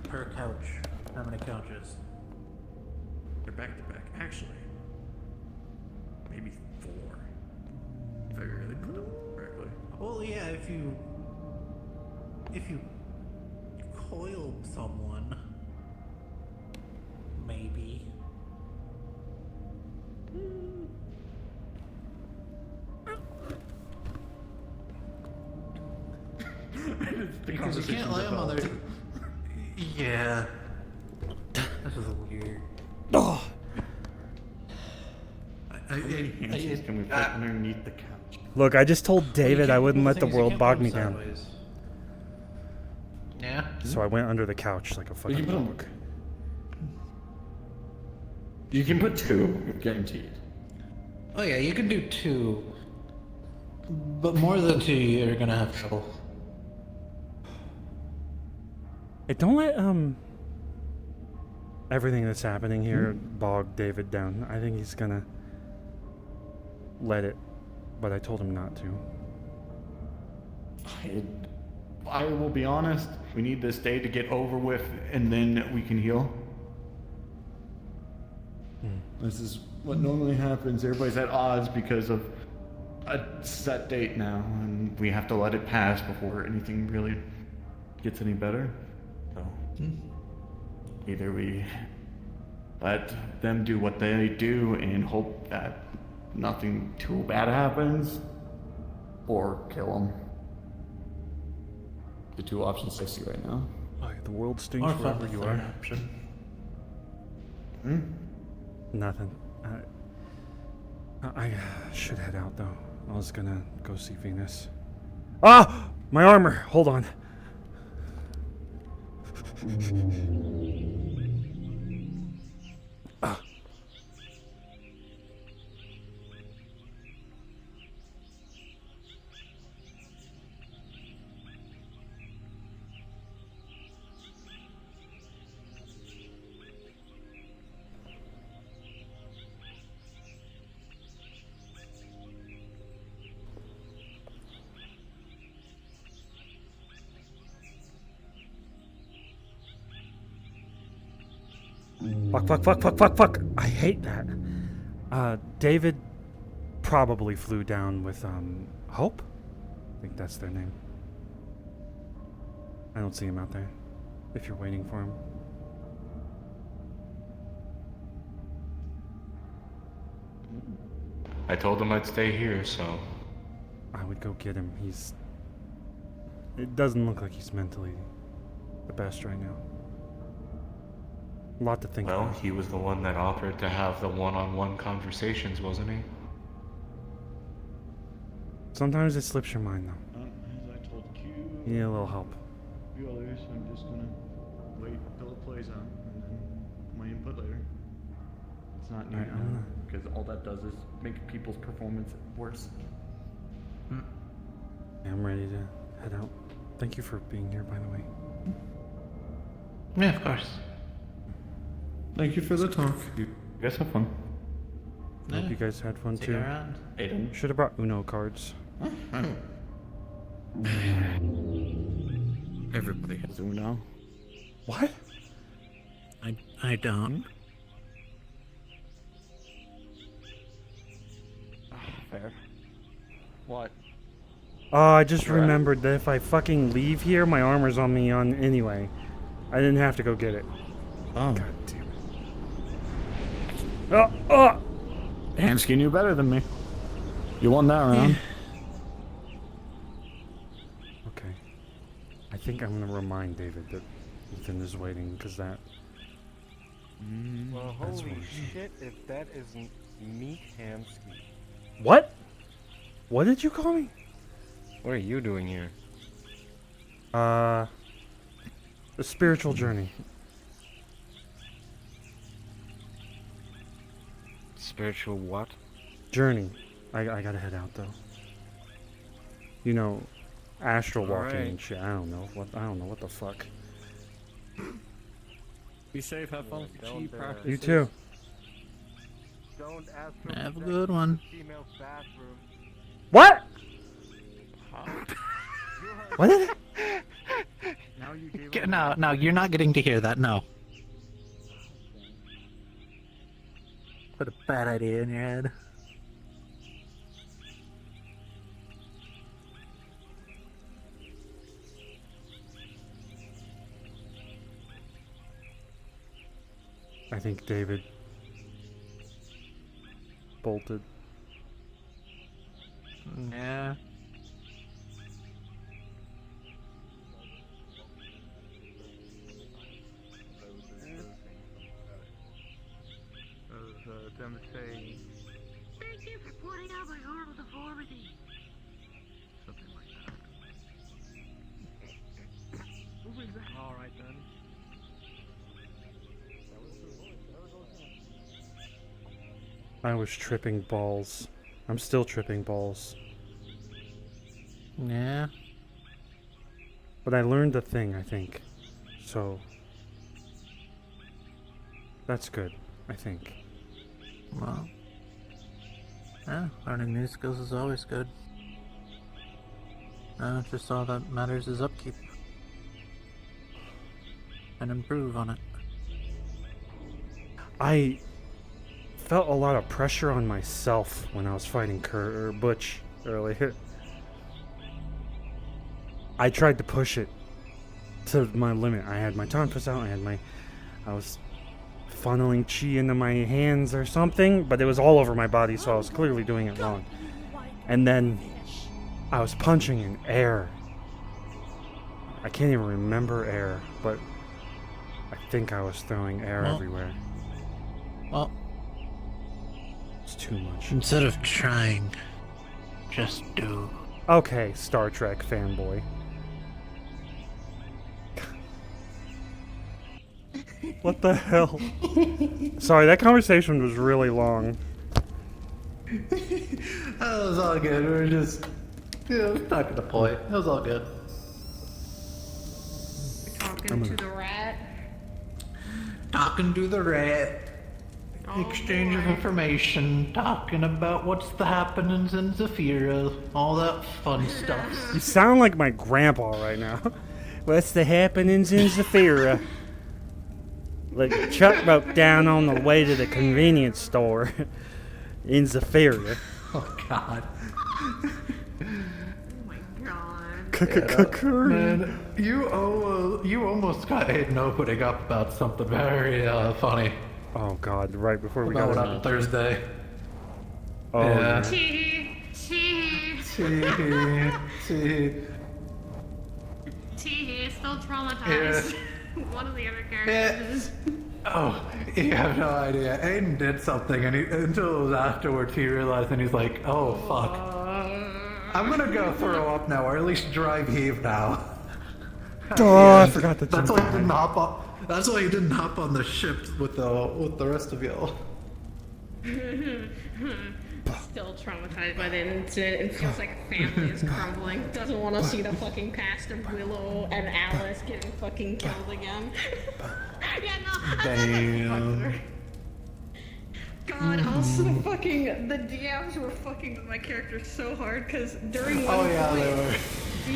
S7: Per couch. How many couches?
S5: They're back to back. Actually, maybe 4. If I really put them correctly.
S7: Well, yeah, if you coil someone, maybe. Because you can't lay them on their. Yeah. This is weird.
S2: Oh.
S5: How many hamsters can we put underneath the couch?
S2: Look, I just told David I wouldn't
S7: Well,
S2: let the
S7: thing is, you
S2: world
S7: can't
S2: bog
S7: put
S2: me
S7: them
S2: down.
S7: sideways. Yeah.
S2: So I went under the couch like a fucking
S5: can put 'em-
S2: dog.
S5: You can put 2, guaranteed.
S7: Oh yeah, you can do 2. But more than 2, you're gonna have trouble.
S2: Hey, don't let everything that's happening here bog David down. I think he's gonna let it, but I told him not to.
S5: I will be honest, we need this day to get over with and then we can heal. This is what normally happens. Everybody's at odds because of a set date now, and we have to let it pass before anything really gets any better. So, either we let them do what they do and hope that nothing too bad happens, or kill them. The 2 options I see right now.
S2: The world stinks
S7: Or
S2: wherever
S7: find the
S2: you
S7: third
S2: are.
S7: option.
S2: Nothing. I should head out though. I was gonna go see Venus. Ah! My armor! Hold on. Ah. Fuck. I hate that. David probably flew down with, Hope? I think that's their name. I don't see him out there. If you're waiting for him.
S4: I told him I'd stay here, so.
S2: I would go get him. It doesn't look like he's mentally the best right now. A lot to think
S4: Well,
S2: about.
S4: he was the one that offered to have the one-on-one conversations, wasn't he?
S2: Sometimes it slips your mind, though.
S5: As I told Q,
S2: You need a little help.
S5: the others, I'm just gonna wait till it plays out and then put my input later. It's not needed now, because all that does is make people's performance worse.
S2: I'm ready to head out. Thank you for being here, by the way.
S7: Yeah, of course.
S5: Thank you for the talk. You guys have fun.
S2: I hope you guys had fun
S7: See
S2: too.
S7: you around.
S5: Aiden.
S2: Should have brought Uno cards.
S5: Everybody has Uno.
S2: What?
S7: I don't.
S18: Fair. What?
S2: Oh, I just remembered that if I fucking leave here, my armor's on me anyway. I didn't have to go get it.
S5: Oh.
S2: God damn it. Oh!
S5: Hansky knew better than me. You won that round.
S2: Okay. I think I'm gonna remind David that Ethan is waiting, because that...
S18: Well,
S2: that's
S18: holy
S2: what I'm saying.
S18: shit, if that isn't Meat Hamsky.
S2: What? What did you call me?
S18: What are you doing here?
S2: A spiritual journey.
S18: Spiritual what?
S2: Journey. I gotta head out though. You know, astral walking and shit. I don't know what the fuck.
S19: Be safe, have fun.
S18: Don't,
S2: You too.
S18: Don't ask
S7: Have a good one.
S18: female bathroom.
S2: What? What did it?
S7: No, you're not getting to hear that. No. Put a bad idea in your head.
S2: I think David bolted.
S7: Yeah.
S9: Them saying
S17: Thank you for pointing out my horrible deformity.
S9: something like that.
S18: Alright then.
S2: I was tripping balls. I'm still tripping balls.
S7: Yeah.
S2: But I learned a thing, I think. So... that's good, I think.
S7: Well. Yeah, learning new skills is always good. Just all that matters is upkeep. And improve on it.
S2: I felt a lot of pressure on myself when I was fighting Butch earlier. I tried to push it to my limit. I had my tonfas out, I was funneling chi into my hands or something, but it was all over my body, so I was clearly doing it wrong. And then I was punching in air. I can't even remember air, but I think I was throwing air everywhere.
S7: Well,
S2: it's too much.
S7: Instead of trying, just do.
S2: Okay, Star Trek fanboy. What the hell? Sorry, that conversation was really long.
S7: That was all good. We were just, talking to point. It was all good.
S10: Talking to the rat.
S7: Talking to the rat. Exchange of information. Talking about what's the happenings in Zafira. All that fun stuff.
S2: You sound like my grandpa right now. What's the happenings in Zafira? Like Chuck broke down on the way to the convenience store in Zafira.
S7: Oh God.
S2: Man,
S7: you almost got Aiden opening up about something very funny.
S2: Oh God! Right before we
S7: about
S2: got
S7: what happened Thursday.
S2: Oh
S7: yeah.
S10: Tee. Tee is still traumatized. One of the other characters.
S7: Oh, you have no idea. Aiden did something, and until it was afterwards he realized, and he's like, "Oh fuck, I'm gonna go throw up now, or at least drive heave now."
S2: Oh, I forgot that.
S7: That's why he didn't hop on. That's why he didn't hop on the ship with the rest of y'all.
S19: still traumatized by the incident and feels like a family is crumbling. Doesn't want to see the fucking past of Willow and Alice getting fucking killed again. Yeah, no.
S7: Damn.
S19: God, also fucking the DMs were fucking with my character so hard because during one
S7: Oh yeah,
S19: point,
S7: they were.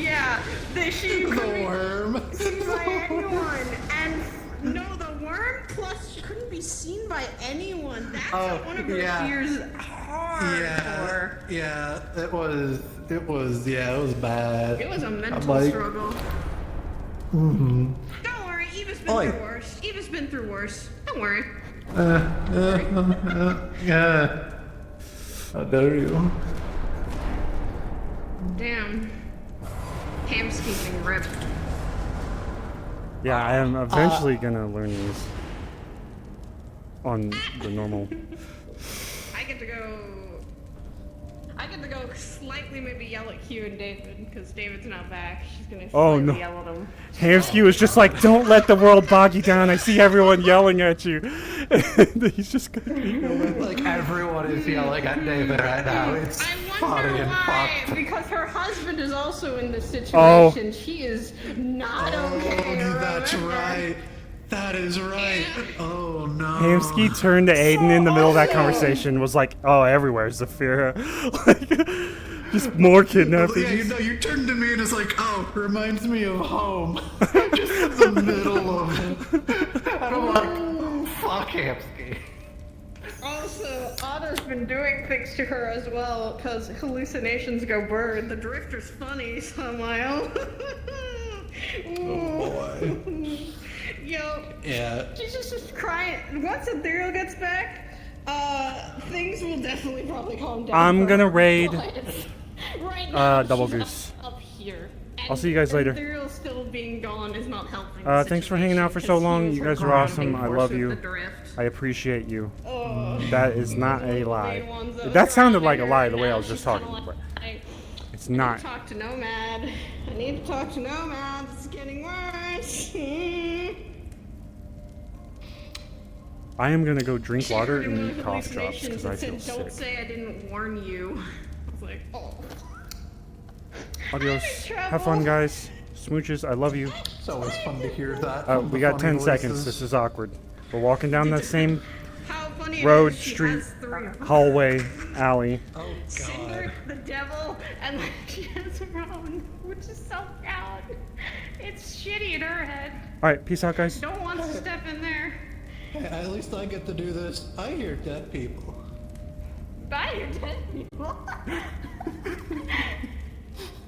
S19: yeah, she
S7: The worm.
S19: seen by anyone, and no, the worm plus she couldn't be seen by anyone. That's what one of her fears hardcore.
S7: Yeah, it was bad.
S19: It was a mental struggle.
S7: Mm-hmm.
S19: Don't worry, Eva's been through worse. Eva's been through worse. Don't worry.
S7: Yeah. How dare you?
S19: Damn. Ham's getting ripped.
S2: Yeah, I am eventually gonna learn these on the normal.
S19: I get to go slightly maybe yell at Q and David because David's not back. She's gonna slightly yell at him.
S2: Hamsky was just like, "Don't let the world bog you down. I see everyone yelling at you." He's just gonna
S7: like everyone is yelling at David right now. It's funny and fucked.
S19: Because her husband is also in this situation. She is not okay.
S7: That's right. That is right. Oh no.
S2: Hamsky turned to Aiden in the middle of that conversation, was like, "Oh, everywhere's Zafira." Like, just more kidnapping.
S7: Yeah, you turned to me and it's like, oh, reminds me of home. Just in the middle of it. And I'm like, oh, fuck Hamsky.
S19: Also, Otto's been doing things to her as well, because hallucinations go bird. The Drifter's funny somehow.
S7: Oh boy.
S19: Yo.
S7: Yeah.
S19: She's just crying. Once Ethereal gets back, things will definitely probably calm down.
S2: I'm gonna raid
S19: Right now,
S2: Double
S19: she's
S2: Goose.
S19: up here.
S2: I'll see you guys later.
S19: Ethereal still being gone is not helping.
S2: Thanks for hanging out for so long. You guys are awesome. I love you. I appreciate you. That is not a lie. That sounded like a lie the way I was just talking. But it's not.
S19: I need to talk to Nomad. I need to talk to Nomad. It's getting worse.
S2: I am gonna go drink water and eat cough drops because I feel sick.
S19: Don't say I didn't warn you. I was like, oh.
S2: Adios. Have fun, guys. Smooches, I love you.
S7: It's always fun to hear that.
S2: We got 10 seconds. This is awkward. We're walking down that same
S19: funny
S2: road,
S19: it is she
S2: street,
S19: has three.
S2: hallway, alley.
S7: Oh,
S19: Cinder, the devil, and like she has her own, which is so proud. It's shitty in her head.
S2: Alright, peace out, guys.
S19: Don't want to step in there.
S7: Hey, at least I get to do this. I hear dead people.
S19: I hear dead people.